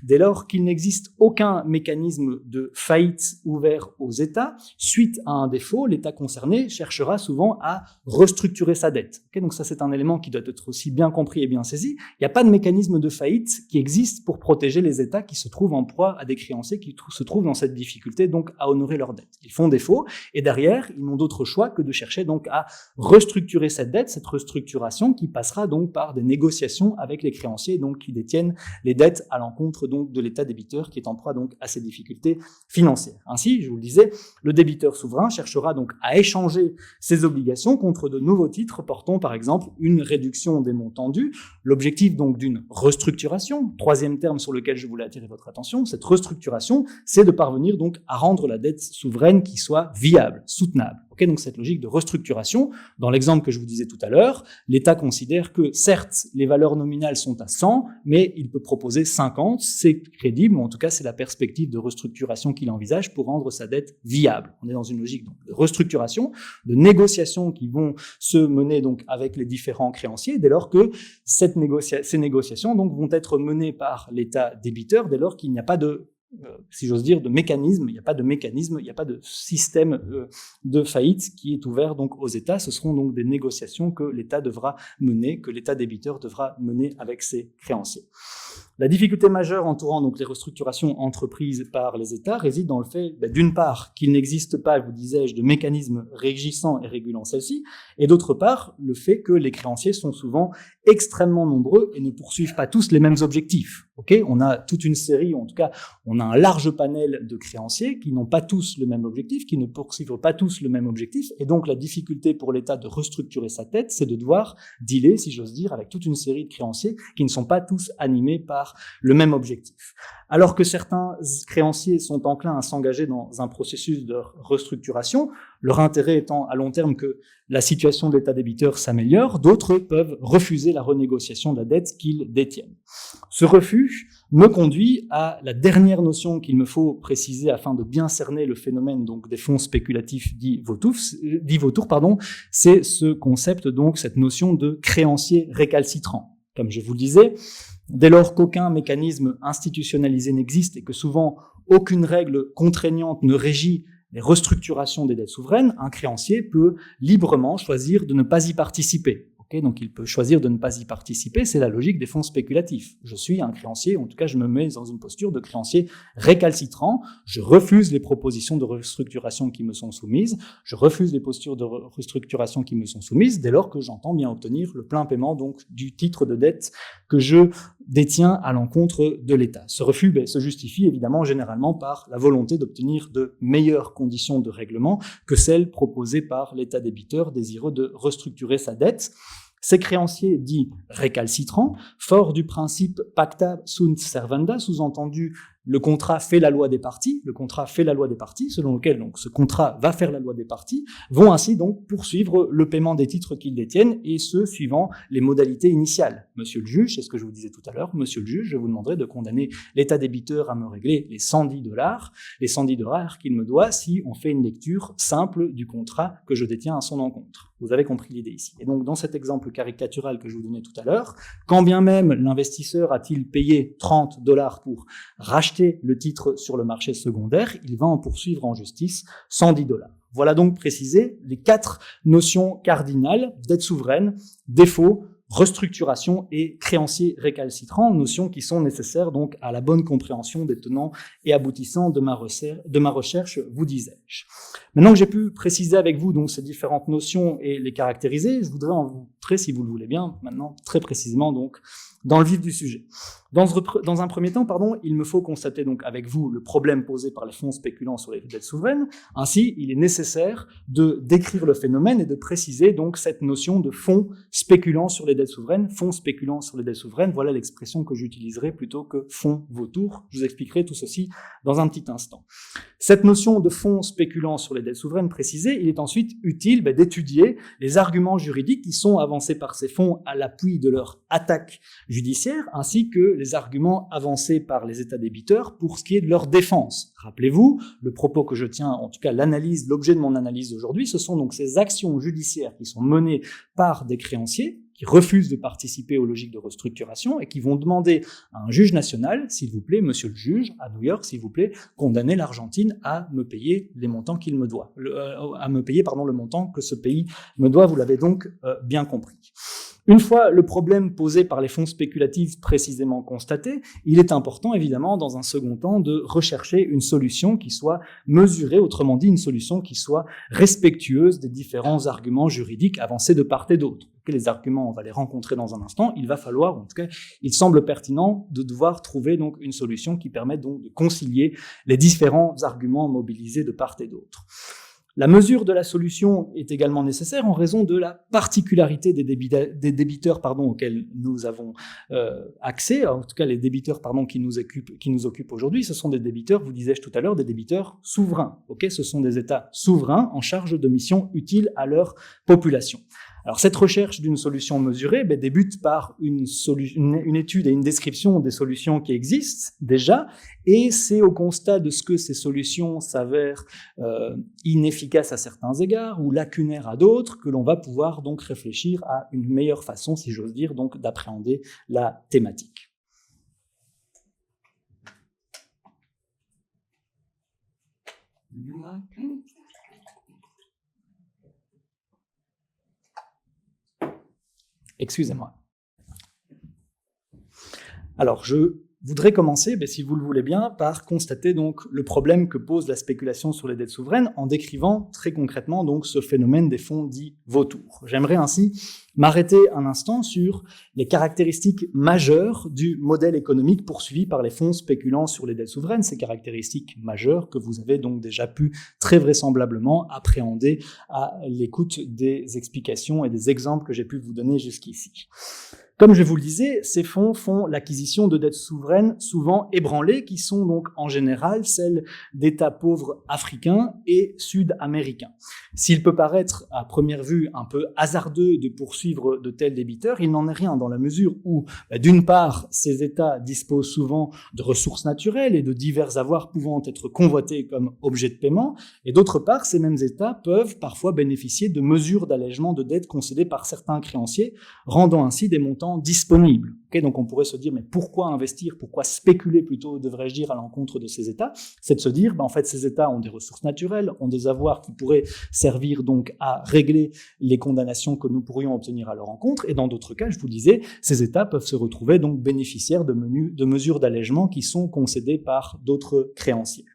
[SPEAKER 1] dès lors qu'il n'existe aucun mécanisme de faillite ouvert aux États. Suite à un défaut, l'État concerné cherchera souvent à restructurer sa dette. Donc ça, c'est un élément qui doit être aussi bien compris et bien saisi. Il n'y a pas de mécanisme de faillite qui existe pour protéger les États qui se trouvent en proie à des créanciers qui se trouvent dans cette difficulté donc à honorer leurs dettes. Ils font défaut et derrière, ils n'ont d'autre choix que de chercher donc à restructurer cette dette, cette restructuration qui passera donc par des négociations avec les créanciers donc qui détiennent les dettes à l'encontre donc de l'État débiteur qui est en proie donc à ces difficultés financières. Ainsi, je vous le disais, le débiteur souverain cherchera donc à échanger ses obligations contre de nouveaux titres portant par exemple une réduction des montants dus, l'objectif donc d'une restructuration. Troisième terme sur lequel je voulais attirer votre attention, cette restructuration, c'est de parvenir donc à rendre la dette souveraine qui soit viable, soutenable. Donc cette logique de restructuration, dans l'exemple que je vous disais tout à l'heure, l'État considère que certes, les valeurs nominales sont à 100, mais il peut proposer 50, c'est crédible, ou en tout cas c'est la perspective de restructuration qu'il envisage pour rendre sa dette viable. On est dans une logique donc, de restructuration, de négociations qui vont se mener donc avec les différents créanciers, dès lors que ces négociations donc vont être menées par l'État débiteur, dès lors qu'il n'y a pas de si j'ose dire, de mécanisme, il n'y a pas de système de faillite qui est ouvert donc aux États. Ce seront donc des négociations que l'État devra mener, que l'État débiteur devra mener avec ses créanciers. La difficulté majeure entourant donc les restructurations entreprises par les États réside dans le fait, d'une part, qu'il n'existe pas, vous disais-je, de mécanisme régissant et régulant celle-ci, et d'autre part, le fait que les créanciers sont souvent extrêmement nombreux et ne poursuivent pas tous les mêmes objectifs. On a toute une série, en tout cas, on a un large panel de créanciers qui n'ont pas tous le même objectif, qui ne poursuivent pas tous le même objectif, et donc la difficulté pour l'État de restructurer sa dette, c'est de devoir dealer, si j'ose dire, avec toute une série de créanciers qui ne sont pas tous animés par par le même objectif. Alors que certains créanciers sont enclins à s'engager dans un processus de restructuration, leur intérêt étant à long terme que la situation de l'état débiteur s'améliore, d'autres peuvent refuser la renégociation de la dette qu'ils détiennent. Ce refus me conduit à la dernière notion qu'il me faut préciser afin de bien cerner le phénomène donc des fonds spéculatifs dits vautours, c'est ce concept, donc cette notion de créancier récalcitrant. Comme je vous le disais, dès lors qu'aucun mécanisme institutionnalisé n'existe et que souvent aucune règle contraignante ne régit les restructurations des dettes souveraines, un créancier peut librement choisir de ne pas y participer. Donc il peut choisir de ne pas y participer, c'est la logique des fonds spéculatifs. Je suis un créancier, en tout cas je me mets dans une posture de créancier récalcitrant, je refuse les propositions de restructuration qui me sont soumises, je refuse les postures de restructuration qui me sont soumises, dès lors que j'entends bien obtenir le plein paiement donc du titre de dette que je détiens à l'encontre de l'État. Ce refus se justifie évidemment généralement par la volonté d'obtenir de meilleures conditions de règlement que celles proposées par l'État débiteur désireux de restructurer sa dette. Ces créanciers dits récalcitrants, forts du principe pacta sunt servanda, sous-entendu le contrat fait la loi des parties, selon lequel donc ce contrat va faire la loi des parties, vont ainsi donc poursuivre le paiement des titres qu'ils détiennent, et ce, suivant les modalités initiales. Monsieur le juge, c'est ce que je vous disais tout à l'heure, monsieur le juge, je vous demanderai de condamner l'État débiteur à me régler les $110 qu'il me doit si on fait une lecture simple du contrat que je détiens à son encontre. Vous avez compris l'idée ici. Et donc, dans cet exemple caricatural que je vous donnais tout à l'heure, quand bien même l'investisseur a-t-il payé $30 pour racheter le titre sur le marché secondaire, il va en poursuivre en justice $110. Voilà donc précisé les 4 notions cardinales: dette souveraine, défaut, restructuration et créancier récalcitrant, notions qui sont nécessaires donc à la bonne compréhension des tenants et aboutissants de ma recherche, vous disais-je. Maintenant que j'ai pu préciser avec vous donc ces différentes notions et les caractériser, je voudrais en vous montrer, si vous le voulez bien, maintenant très précisément donc dans le vif du sujet. Dans un premier temps, il me faut constater donc avec vous le problème posé par les fonds spéculant sur les dettes souveraines. Ainsi, il est nécessaire de décrire le phénomène et de préciser donc cette notion de fonds spéculant sur les dettes souveraines. Fonds spéculant sur les dettes souveraines, voilà l'expression que j'utiliserai plutôt que fonds vautours. Je vous expliquerai tout ceci dans un petit instant. Cette notion de fonds spéculant sur les dettes souveraines précisée, il est ensuite utile d'étudier les arguments juridiques qui sont avancés par ces fonds à l'appui de leur attaque judiciaire, ainsi que les arguments avancés par les États débiteurs pour ce qui est de leur défense. Rappelez-vous, le propos que je tiens, en tout cas l'objet de mon analyse d'aujourd'hui, ce sont donc ces actions judiciaires qui sont menées par des créanciers qui refusent de participer aux logiques de restructuration et qui vont demander à un juge national, s'il vous plaît, monsieur le juge, à New York, s'il vous plaît, condamner l'Argentine à me payer les montants qu'il me doit, le montant que ce pays me doit, vous l'avez donc bien compris. Une fois le problème posé par les fonds spéculatifs précisément constaté, il est important évidemment dans un second temps de rechercher une solution qui soit mesurée, autrement dit une solution qui soit respectueuse des différents arguments juridiques avancés de part et d'autre. Les arguments, on va les rencontrer dans un instant, il va falloir, en tout cas, il semble pertinent de devoir trouver donc une solution qui permette donc de concilier les différents arguments mobilisés de part et d'autre. La mesure de la solution est également nécessaire en raison de la particularité des débiteurs auxquels nous avons accès, en tout cas les débiteurs qui nous occupent aujourd'hui, ce sont des débiteurs, vous disais-je tout à l'heure, des débiteurs souverains. Ce sont des États souverains en charge de missions utiles à leur population. Alors cette recherche d'une solution mesurée débute par une étude et une description des solutions qui existent déjà, et c'est au constat de ce que ces solutions s'avèrent inefficaces à certains égards ou lacunaires à d'autres que l'on va pouvoir donc réfléchir à une meilleure façon, si j'ose dire, donc d'appréhender la thématique. Excusez-moi. Alors, je voudrais commencer, si vous le voulez bien, par constater donc le problème que pose la spéculation sur les dettes souveraines en décrivant très concrètement donc ce phénomène des fonds dits vautours. J'aimerais ainsi m'arrêter un instant sur les caractéristiques majeures du modèle économique poursuivi par les fonds spéculant sur les dettes souveraines, ces caractéristiques majeures que vous avez donc déjà pu très vraisemblablement appréhender à l'écoute des explications et des exemples que j'ai pu vous donner jusqu'ici. Comme je vous le disais, ces fonds font l'acquisition de dettes souveraines souvent ébranlées, qui sont donc en général celles d'États pauvres africains et sud-américains. S'il peut paraître à première vue un peu hasardeux de poursuivre de tels débiteurs, il n'en est rien dans la mesure où, d'une part, ces États disposent souvent de ressources naturelles et de divers avoirs pouvant être convoités comme objet de paiement, et d'autre part, ces mêmes États peuvent parfois bénéficier de mesures d'allègement de dettes concédées par certains créanciers, rendant ainsi des montants disponibles. Okay, donc on pourrait se dire, mais pourquoi investir, pourquoi spéculer plutôt, devrais-je dire, à l'encontre de ces États? C'est de se dire, en fait, ces États ont des ressources naturelles, ont des avoirs qui pourraient servir donc à régler les condamnations que nous pourrions obtenir à leur encontre, et dans d'autres cas, je vous le disais, ces États peuvent se retrouver donc bénéficiaires de mesures d'allègement qui sont concédées par d'autres créanciers.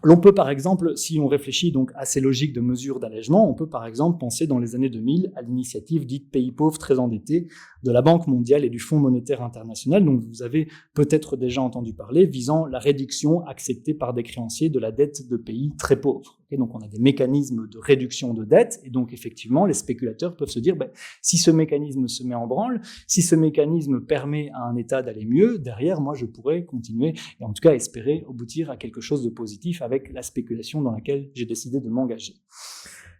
[SPEAKER 1] L'on peut par exemple, si on réfléchit donc à ces logiques de mesures d'allègement, on peut par exemple penser dans les années 2000 à l'initiative dite Pays pauvres très endettés de la Banque mondiale et du Fonds monétaire international, dont vous avez peut-être déjà entendu parler, visant la réduction acceptée par des créanciers de la dette de pays très pauvres. Okay, donc on a des mécanismes de réduction de dette, et donc effectivement les spéculateurs peuvent se dire, si ce mécanisme se met en branle, si ce mécanisme permet à un État d'aller mieux, derrière moi je pourrais continuer, et en tout cas espérer aboutir à quelque chose de positif avec la spéculation dans laquelle j'ai décidé de m'engager.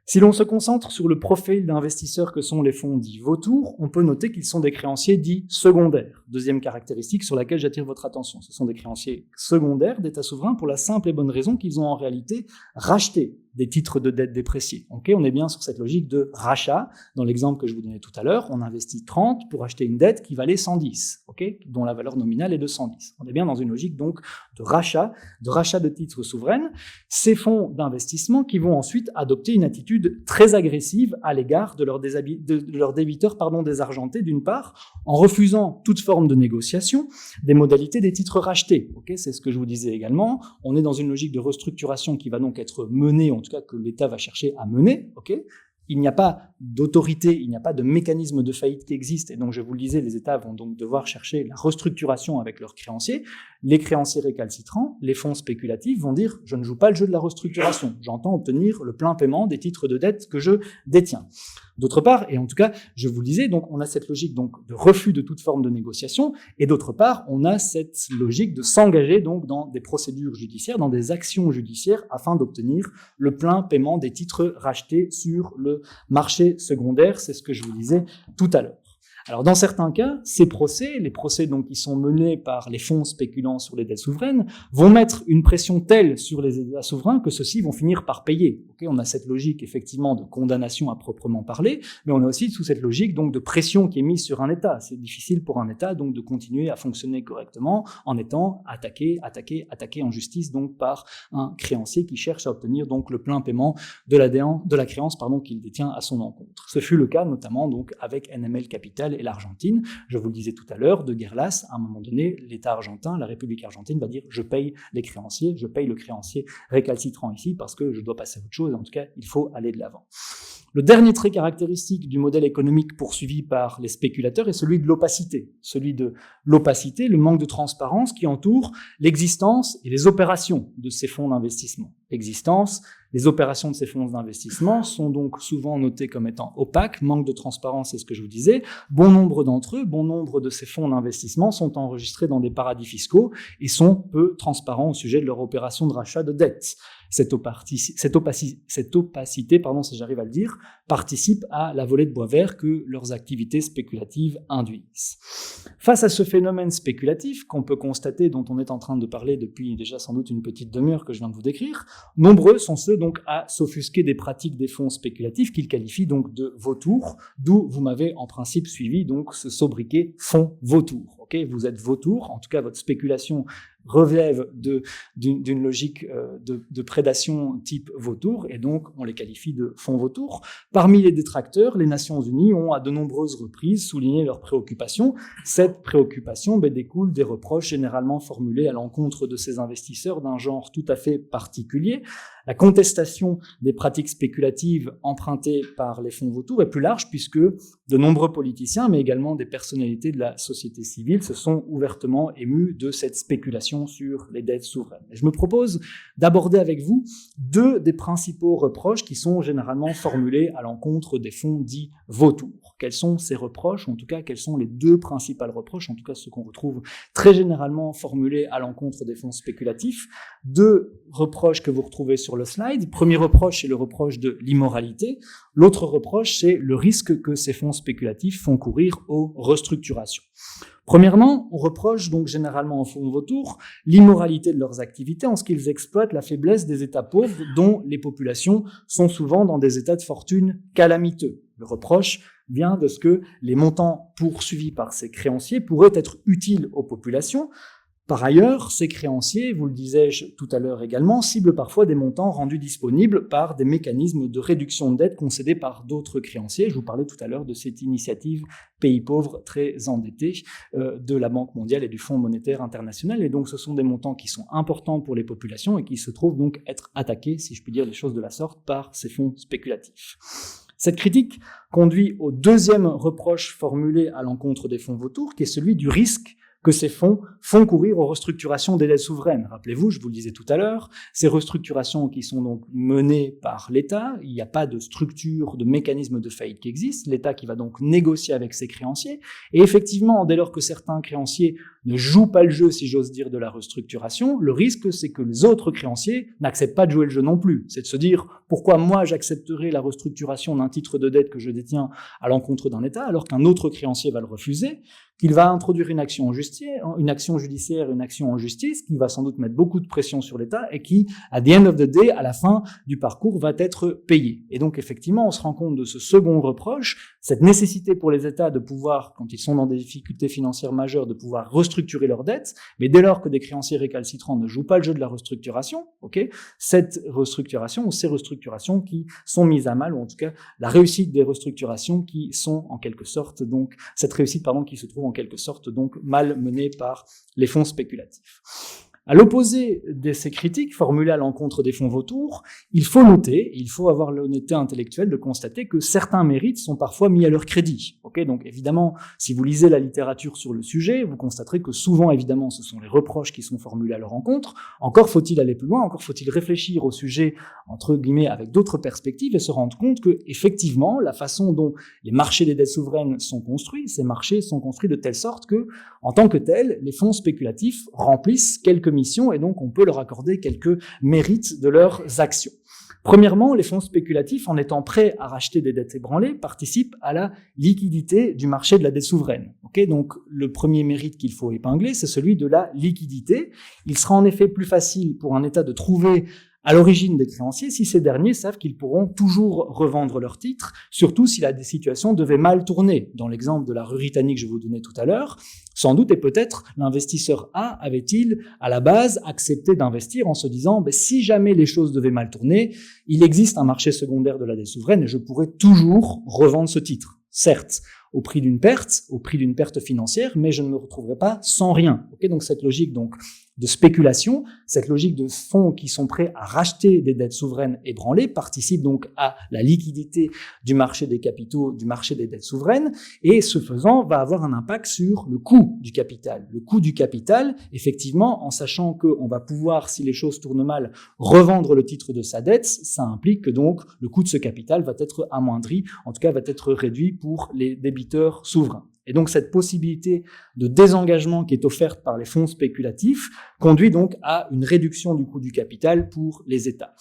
[SPEAKER 1] Si l'on se concentre sur le profil d'investisseurs que sont les fonds dits vautours, on peut noter qu'ils sont des créanciers dits secondaires. Deuxième caractéristique sur laquelle j'attire votre attention. Ce sont des créanciers secondaires d'États souverains pour la simple et bonne raison qu'ils ont en réalité racheté des titres de dette dépréciés. Okay, on est bien sur cette logique de rachat. Dans l'exemple que je vous donnais tout à l'heure, on investit 30 pour acheter une dette qui valait 110, okay, dont la valeur nominale est de 110. On est bien dans une logique donc de rachat de titres souverains. Ces fonds d'investissement qui vont ensuite adopter une attitude très agressive à l'égard de leurs débiteurs désargentés, d'une part, en refusant toute forme de négociation des modalités des titres rachetés. Okay, c'est ce que je vous disais également. On est dans une logique de restructuration qui va donc être menée, en tout cas que l'État va chercher à mener. Okay, il n'y a pas d'autorité, il n'y a pas de mécanisme de faillite qui existe, et donc je vous le disais, les États vont donc devoir chercher la restructuration avec leurs créanciers. Les créanciers récalcitrants, les fonds spéculatifs vont dire « je ne joue pas le jeu de la restructuration, j'entends obtenir le plein paiement des titres de dette que je détiens ». D'autre part, et en tout cas, je vous le disais, donc on a cette logique donc de refus de toute forme de négociation, et d'autre part, on a cette logique de s'engager donc dans des procédures judiciaires, dans des actions judiciaires, afin d'obtenir le plein paiement des titres rachetés sur le marché secondaire. C'est ce que je vous disais tout à l'heure. Alors dans certains cas, ces procès, les procès donc qui sont menés par les fonds spéculant sur les dettes souveraines, vont mettre une pression telle sur les États souverains que ceux-ci vont finir par payer. Okay, on a cette logique effectivement de condamnation à proprement parler, mais on a aussi sous cette logique donc de pression qui est mise sur un État. C'est difficile pour un État donc de continuer à fonctionner correctement en étant attaqué en justice donc par un créancier qui cherche à obtenir donc le plein paiement de la créance qu'il détient à son encontre. Ce fut le cas notamment donc avec NML Capital et l'Argentine. Je vous le disais tout à l'heure, de guerre lasse, à un moment donné, l'État argentin, la République argentine va dire « je paye les créanciers, je paye le créancier récalcitrant ici parce que je dois passer à autre chose, en tout cas, il faut aller de l'avant ». Le dernier trait caractéristique du modèle économique poursuivi par les spéculateurs est celui de l'opacité. Celui de l'opacité, le manque de transparence qui entoure l'existence et les opérations de ces fonds d'investissement. L'existence, les opérations de ces fonds d'investissement sont donc souvent notées comme étant opaques, manque de transparence, c'est ce que je vous disais. Bon nombre d'entre eux, bon nombre de ces fonds d'investissement sont enregistrés dans des paradis fiscaux et sont peu transparents au sujet de leur opération de rachat de dettes. Cette opacité, si j'arrive à le dire, participe à la volée de bois vert que leurs activités spéculatives induisent. Face à ce phénomène spéculatif qu'on peut constater, dont on est en train de parler depuis déjà sans doute une petite demi-heure que je viens de vous décrire, nombreux sont ceux donc à s'offusquer des pratiques des fonds spéculatifs qu'ils qualifient donc de vautours, d'où vous m'avez en principe suivi donc ce sobriquet fonds vautours. Okay, vous êtes vautour, en tout cas votre spéculation relève d'une logique de prédation type vautour, et donc on les qualifie de fonds vautours. Parmi les détracteurs, les Nations Unies ont à de nombreuses reprises souligné leur préoccupation. Cette préoccupation découle des reproches généralement formulés à l'encontre de ces investisseurs d'un genre tout à fait particulier, La contestation des pratiques spéculatives empruntées par les fonds vautours est plus large puisque de nombreux politiciens, mais également des personnalités de la société civile se sont ouvertement émus de cette spéculation sur les dettes souveraines. Et je me propose d'aborder avec vous deux des principaux reproches qui sont généralement formulés à l'encontre des fonds dits vautours. Quels sont ces reproches, ou en tout cas quels sont les deux principaux reproches, en tout cas ceux qu'on retrouve très généralement formulés à l'encontre des fonds spéculatifs. Deux reproches que vous retrouvez sur le slide. Premier reproche, c'est le reproche de l'immoralité. L'autre reproche, c'est le risque que ces fonds spéculatifs font courir aux restructurations. Premièrement, on reproche donc généralement aux fonds vautours l'immoralité de leurs activités en ce qu'ils exploitent la faiblesse des États pauvres dont les populations sont souvent dans des états de fortune calamiteux. Le reproche vient de ce que les montants poursuivis par ces créanciers pourraient être utiles aux populations. Par ailleurs, ces créanciers, vous le disais-je tout à l'heure également, ciblent parfois des montants rendus disponibles par des mécanismes de réduction de dette concédés par d'autres créanciers. Je vous parlais tout à l'heure de cette initiative pays pauvres très endettés de la Banque mondiale et du Fonds monétaire international. Et donc ce sont des montants qui sont importants pour les populations et qui se trouvent donc être attaqués, si je puis dire les choses de la sorte, par ces fonds spéculatifs. Cette critique conduit au deuxième reproche formulé à l'encontre des fonds vautours, qui est celui du risque que ces fonds font courir aux restructurations des dettes souveraines. Rappelez-vous, je vous le disais tout à l'heure, ces restructurations qui sont donc menées par l'État, il n'y a pas de structure, de mécanisme de faillite qui existe, l'État qui va donc négocier avec ses créanciers, et effectivement, dès lors que certains créanciers ne jouent pas le jeu, si j'ose dire, de la restructuration, le risque, c'est que les autres créanciers n'acceptent pas de jouer le jeu non plus. C'est de se dire, pourquoi moi j'accepterai la restructuration d'un titre de dette que je détiens à l'encontre d'un État, alors qu'un autre créancier va le refuser, qu'il va introduire une action judiciaire, une action en justice, qui va sans doute mettre beaucoup de pression sur l'État et qui, at the end of the day, à la fin du parcours, va être payé. Et donc, effectivement, on se rend compte de ce second reproche, cette nécessité pour les États de pouvoir, quand ils sont dans des difficultés financières majeures, de pouvoir restructurer leurs dettes, mais dès lors que des créanciers récalcitrants ne jouent pas le jeu de la restructuration, cette restructuration ou ces restructurations qui sont mises à mal, ou en tout cas la réussite des restructurations qui sont en quelque sorte donc cette réussite qui se trouve en quelque sorte donc mal menée par les fonds spéculatifs. À l'opposé de ces critiques formulées à l'encontre des fonds vautours, il faut noter, il faut avoir l'honnêteté intellectuelle de constater que certains mérites sont parfois mis à leur crédit. Donc évidemment, si vous lisez la littérature sur le sujet, vous constaterez que souvent, évidemment, ce sont les reproches qui sont formulés à leur encontre. Encore faut-il aller plus loin, encore faut-il réfléchir au sujet, entre guillemets, avec d'autres perspectives et se rendre compte que, effectivement, la façon dont les marchés des dettes souveraines sont construits, ces marchés sont construits de telle sorte que, en tant que tels, les fonds spéculatifs remplissent quelques missions et donc on peut leur accorder quelques mérites de leurs actions. Premièrement, les fonds spéculatifs, en étant prêts à racheter des dettes ébranlées, participent à la liquidité du marché de la dette souveraine. Donc le premier mérite qu'il faut épingler, c'est celui de la liquidité. Il sera en effet plus facile pour un État de trouver à l'origine des créanciers si ces derniers savent qu'ils pourront toujours revendre leurs titres, surtout si la situation devait mal tourner. Dans l'exemple de la Ruritanie que je vous donnais tout à l'heure, sans doute et peut-être l'investisseur A avait-il à la base accepté d'investir en se disant si jamais les choses devaient mal tourner, il existe un marché secondaire de la dette souveraine et je pourrais toujours revendre ce titre. Certes, au prix d'une perte financière, mais je ne me retrouverai pas sans rien. Donc cette logique de spéculation, cette logique de fonds qui sont prêts à racheter des dettes souveraines ébranlées participe donc à la liquidité du marché des capitaux, du marché des dettes souveraines, et ce faisant va avoir un impact sur le coût du capital. Le coût du capital, effectivement, en sachant qu'on va pouvoir, si les choses tournent mal, revendre le titre de sa dette, ça implique que donc le coût de ce capital va être amoindri, en tout cas va être réduit pour les débiteurs souverains. Et donc cette possibilité de désengagement qui est offerte par les fonds spéculatifs conduit donc à une réduction du coût du capital pour les États.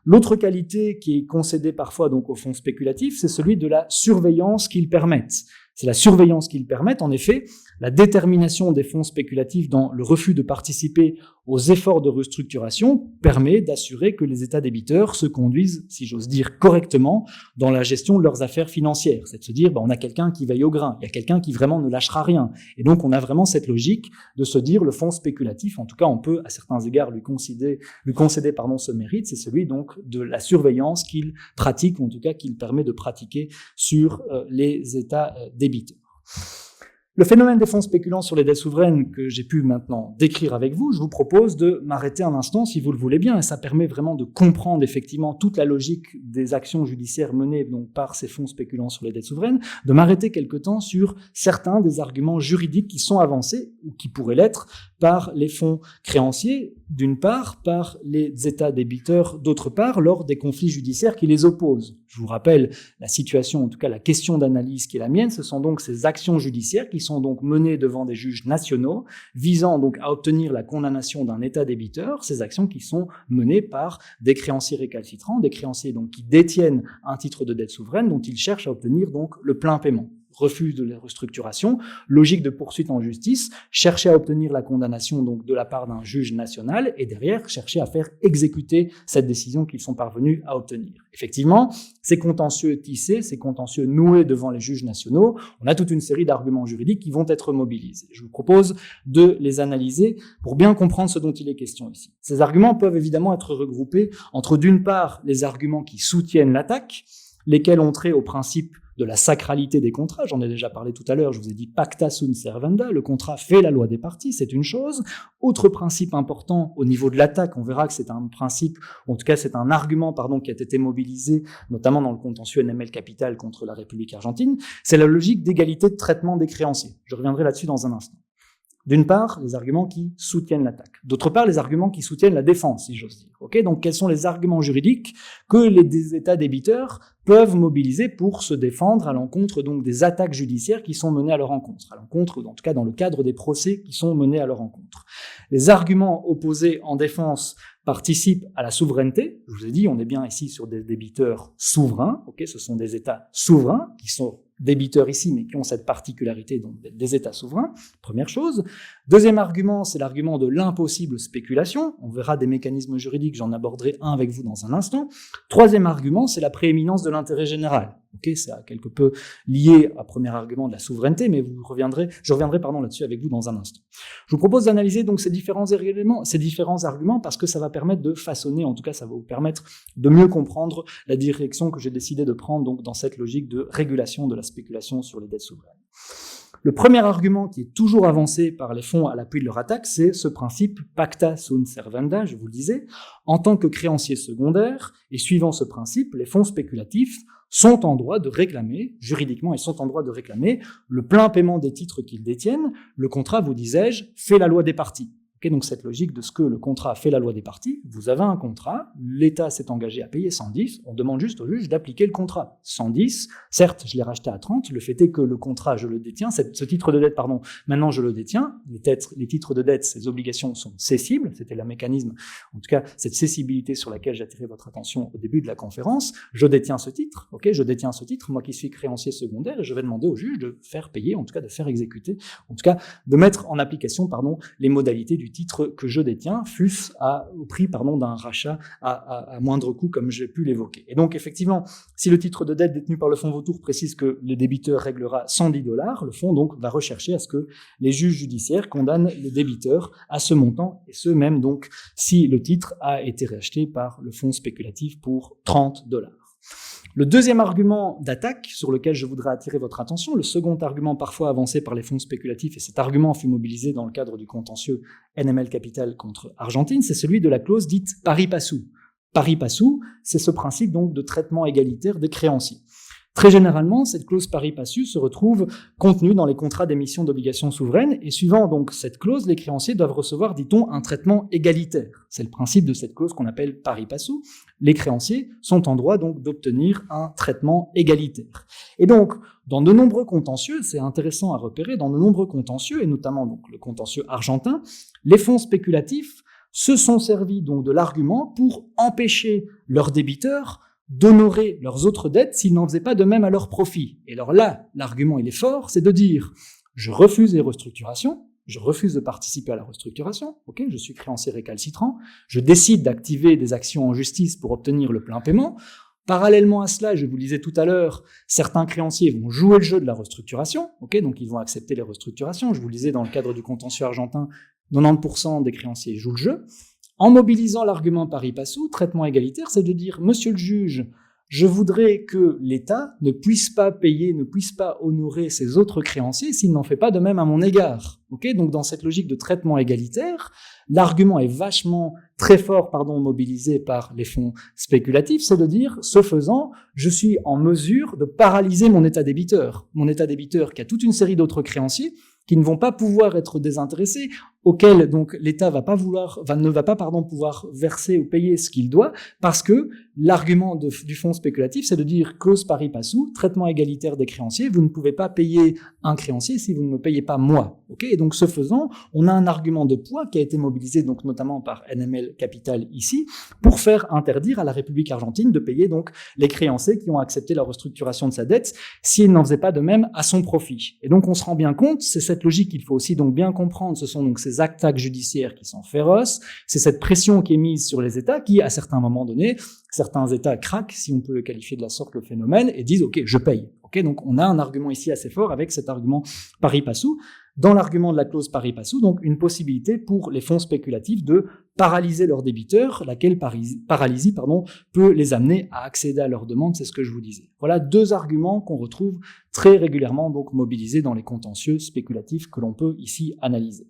[SPEAKER 1] L'autre qualité qui est concédée parfois donc aux fonds spéculatifs, c'est celui de la surveillance qu'ils permettent. C'est la surveillance qu'ils permettent. En effet, la détermination des fonds spéculatifs dans le refus de participer aux efforts de restructuration permet d'assurer que les États débiteurs se conduisent, si j'ose dire, correctement dans la gestion de leurs affaires financières. C'est de se dire, on a quelqu'un qui veille au grain, il y a quelqu'un qui vraiment ne lâchera rien. Et donc, on a vraiment cette logique de se dire, le fonds spéculatif, en tout cas, on peut à certains égards lui concéder ce mérite, c'est celui donc de la surveillance qu'il pratique, ou en tout cas qu'il permet de pratiquer sur les États débiteurs. Le phénomène des fonds spéculants sur les dettes souveraines que j'ai pu maintenant décrire avec vous, je vous propose de m'arrêter un instant si vous le voulez bien, et ça permet vraiment de comprendre effectivement toute la logique des actions judiciaires menées donc par ces fonds spéculants sur les dettes souveraines, de m'arrêter quelque temps sur certains des arguments juridiques qui sont avancés, ou qui pourraient l'être, par les fonds créanciers, d'une part, par les États débiteurs, d'autre part, lors des conflits judiciaires qui les opposent. Je vous rappelle la situation, en tout cas la question d'analyse qui est la mienne, ce sont donc ces actions judiciaires qui sont donc menées devant des juges nationaux, visant donc à obtenir la condamnation d'un État débiteur, ces actions qui sont menées par des créanciers récalcitrants, des créanciers donc qui détiennent un titre de dette souveraine dont ils cherchent à obtenir donc le plein paiement. Refus de la restructuration, logique de poursuite en justice, chercher à obtenir la condamnation donc de la part d'un juge national et derrière chercher à faire exécuter cette décision qu'ils sont parvenus à obtenir. Effectivement, ces contentieux tissés, ces contentieux noués devant les juges nationaux, on a toute une série d'arguments juridiques qui vont être mobilisés. Je vous propose de les analyser pour bien comprendre ce dont il est question ici. Ces arguments peuvent évidemment être regroupés entre d'une part les arguments qui soutiennent l'attaque, lesquels ont trait au principe de la sacralité des contrats, j'en ai déjà parlé tout à l'heure, je vous ai dit pacta sunt servanda, le contrat fait la loi des parties, c'est une chose. Autre principe important au niveau de l'attaque, on verra que c'est un principe, en tout cas c'est un argument qui a été mobilisé, notamment dans le contentieux NML Capital contre la République argentine, c'est la logique d'égalité de traitement des créanciers. Je reviendrai là-dessus dans un instant. D'une part, les arguments qui soutiennent l'attaque. D'autre part, les arguments qui soutiennent la défense, si j'ose dire. Okay, donc, quels sont les arguments juridiques que les États débiteurs peuvent mobiliser pour se défendre à l'encontre donc des attaques judiciaires qui sont menées à leur encontre, ou en tout cas dans le cadre des procès qui sont menés à leur encontre. Les arguments opposés en défense participent à la souveraineté. Je vous ai dit, on est bien ici sur des débiteurs souverains. Okay, ce sont des États souverains qui sont débiteurs ici, mais qui ont cette particularité donc des États souverains, première chose. Deuxième argument, c'est l'argument de l'impossible spéculation. On verra des mécanismes juridiques, j'en aborderai un avec vous dans un instant. Troisième argument, c'est la prééminence de l'intérêt général. Okay, c'est quelque peu lié au premier argument de la souveraineté, mais je reviendrai là-dessus avec vous dans un instant. Je vous propose d'analyser donc ces différents arguments, parce que ça va permettre de façonner, en tout cas ça va vous permettre de mieux comprendre la direction que j'ai décidé de prendre donc dans cette logique de régulation de la spéculation sur les dettes souveraines. Le premier argument qui est toujours avancé par les fonds à l'appui de leur attaque, c'est ce principe pacta sunt servanda, je vous le disais. En tant que créanciers secondaires, et suivant ce principe, les fonds spéculatifs sont en droit de réclamer, juridiquement, ils sont en droit de réclamer le plein paiement des titres qu'ils détiennent. Le contrat, vous disais-je, fait la loi des parties. Okay, donc cette logique de ce que le contrat fait la loi des parties, vous avez un contrat, l'État s'est engagé à payer 110, on demande juste au juge d'appliquer le contrat. 110, certes, je l'ai racheté à 30, le fait est que le contrat, je le détiens, ce titre de dette, maintenant je le détiens, les titres de dette, ces obligations sont cessibles, c'était le mécanisme, en tout cas, cette cessibilité sur laquelle j'attirais votre attention au début de la conférence, je détiens ce titre, moi qui suis créancier secondaire, et je vais demander au juge de faire payer, en tout cas de faire exécuter, en tout cas de mettre en application, les modalités du titre que je détiens, fût-ce au prix d'un rachat à moindre coût, comme j'ai pu l'évoquer. Et donc, effectivement, si le titre de dette détenu par le fonds vautour précise que le débiteur réglera $110, le fonds donc va rechercher à ce que les juges judiciaires condamnent le débiteur à ce montant, et ce même donc si le titre a été racheté par le fonds spéculatif pour $30. Le deuxième argument d'attaque sur lequel je voudrais attirer votre attention, le second argument parfois avancé par les fonds spéculatifs, et cet argument fut mobilisé dans le cadre du contentieux NML Capital contre Argentine, c'est celui de la clause dite pari passu. Pari passu, c'est ce principe donc de traitement égalitaire des créanciers. Très généralement, cette clause pari passu se retrouve contenue dans les contrats d'émission d'obligations souveraines, et suivant donc cette clause, les créanciers doivent recevoir, dit-on, un traitement égalitaire. C'est le principe de cette clause qu'on appelle pari passu. Les créanciers sont en droit donc d'obtenir un traitement égalitaire. Et donc, dans de nombreux contentieux, c'est intéressant à repérer, dans de nombreux contentieux, et notamment donc le contentieux argentin, les fonds spéculatifs se sont servis donc de l'argument pour empêcher leurs débiteurs d'honorer leurs autres dettes s'ils n'en faisaient pas de même à leur profit. Et alors là, l'argument il est fort, c'est de dire « je refuse les restructurations, je refuse de participer à la restructuration, okay, je suis créancier récalcitrant, je décide d'activer des actions en justice pour obtenir le plein paiement. Parallèlement à cela, je vous le disais tout à l'heure, certains créanciers vont jouer le jeu de la restructuration, okay, donc ils vont accepter les restructurations. Je vous le disais dans le cadre du contentieux argentin, 90% des créanciers jouent le jeu. En mobilisant l'argument pari passu, traitement égalitaire, c'est de dire « Monsieur le juge, je voudrais que l'État ne puisse pas payer, ne puisse pas honorer ses autres créanciers s'il n'en fait pas de même à mon égard. Donc dans cette logique de traitement égalitaire, l'argument est très fort, mobilisé par les fonds spéculatifs, c'est de dire, ce faisant, je suis en mesure de paralyser mon État débiteur. Mon État débiteur qui a toute une série d'autres créanciers qui ne vont pas pouvoir être désintéressés, auxquels donc l'État ne va pas pouvoir verser ou payer ce qu'il doit, parce que l'argument du fonds spéculatif, c'est de dire clause pari passu, traitement égalitaire des créanciers, vous ne pouvez pas payer un créancier si vous ne me payez pas moi. Et donc ce faisant, on a un argument de poids qui a été mobilisé donc notamment par NML Capital ici, pour faire interdire à la République argentine de payer donc les créanciers qui ont accepté la restructuration de sa dette, si elle n'en faisait pas de même à son profit. Et donc on se rend bien compte, c'est cette logique qu'il faut aussi donc bien comprendre, ce sont donc ces actes judiciaires qui sont féroces, c'est cette pression qui est mise sur les États qui, à certains moments donnés, certains États craquent, si on peut le qualifier de la sorte, le phénomène, et disent « Ok, je paye ». Donc on a un argument ici assez fort avec cet argument pari passu. Dans l'argument de la clause pari passu, donc une possibilité pour les fonds spéculatifs de paralyser leurs débiteurs, laquelle paralysie peut les amener à accéder à leurs demandes, c'est ce que je vous disais. Voilà deux arguments qu'on retrouve très régulièrement donc mobilisés dans les contentieux spéculatifs que l'on peut ici analyser.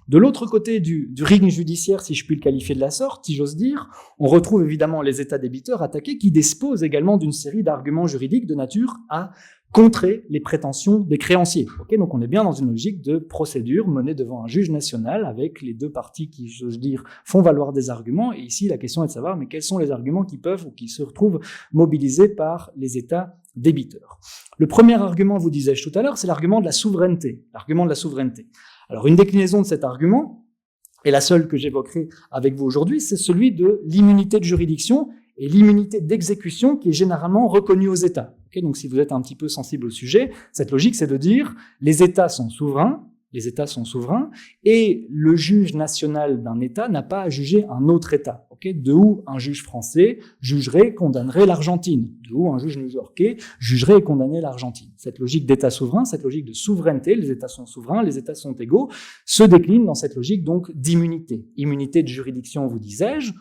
[SPEAKER 1] De l'autre côté du ring judiciaire, si je puis le qualifier de la sorte, si j'ose dire, on retrouve évidemment les États débiteurs attaqués qui disposent également d'une série d'arguments juridiques de nature à contrer les prétentions des créanciers. Donc on est bien dans une logique de procédure menée devant un juge national avec les deux parties qui, j'ose dire, font valoir des arguments. Et ici, la question est de savoir, mais quels sont les arguments qui peuvent ou qui se retrouvent mobilisés par les États débiteurs. Le premier argument, vous disais-je tout à l'heure, c'est l'argument de la souveraineté. L'argument de la souveraineté. Alors une déclinaison de cet argument, et la seule que j'évoquerai avec vous aujourd'hui, c'est celui de l'immunité de juridiction et l'immunité d'exécution qui est généralement reconnue aux États. Donc si vous êtes un petit peu sensible au sujet, cette logique c'est de dire les États sont souverains, et le juge national d'un État n'a pas à juger un autre État. De où un juge français jugerait, condamnerait l'Argentine. De où un juge new-yorkais jugerait et condamnerait l'Argentine. Cette logique d'État souverain, cette logique de souveraineté, les États sont souverains, les États sont égaux, se décline dans cette logique donc d'immunité. Immunité de juridiction, vous disais-je,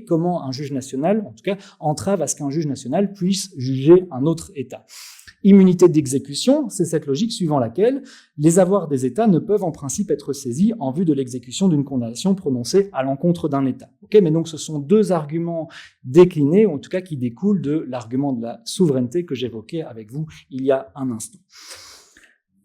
[SPEAKER 1] comment un juge national, en tout cas, entrave à ce qu'un juge national puisse juger un autre État. Immunité d'exécution, c'est cette logique suivant laquelle les avoirs des États ne peuvent en principe être saisis en vue de l'exécution d'une condamnation prononcée à l'encontre d'un État. Mais donc ce sont deux arguments déclinés, ou en tout cas qui découlent de l'argument de la souveraineté que j'évoquais avec vous il y a un instant.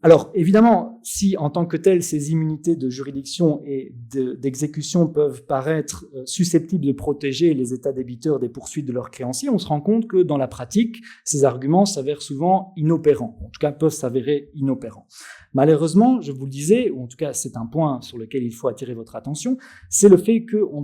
[SPEAKER 1] Alors, évidemment, si en tant que telles, ces immunités de juridiction et d'exécution peuvent paraître susceptibles de protéger les États débiteurs des poursuites de leurs créanciers, on se rend compte que dans la pratique, ces arguments s'avèrent souvent inopérants, en tout cas peuvent s'avérer inopérants. Malheureusement, je vous le disais, ou en tout cas c'est un point sur lequel il faut attirer votre attention, c'est le fait qu'on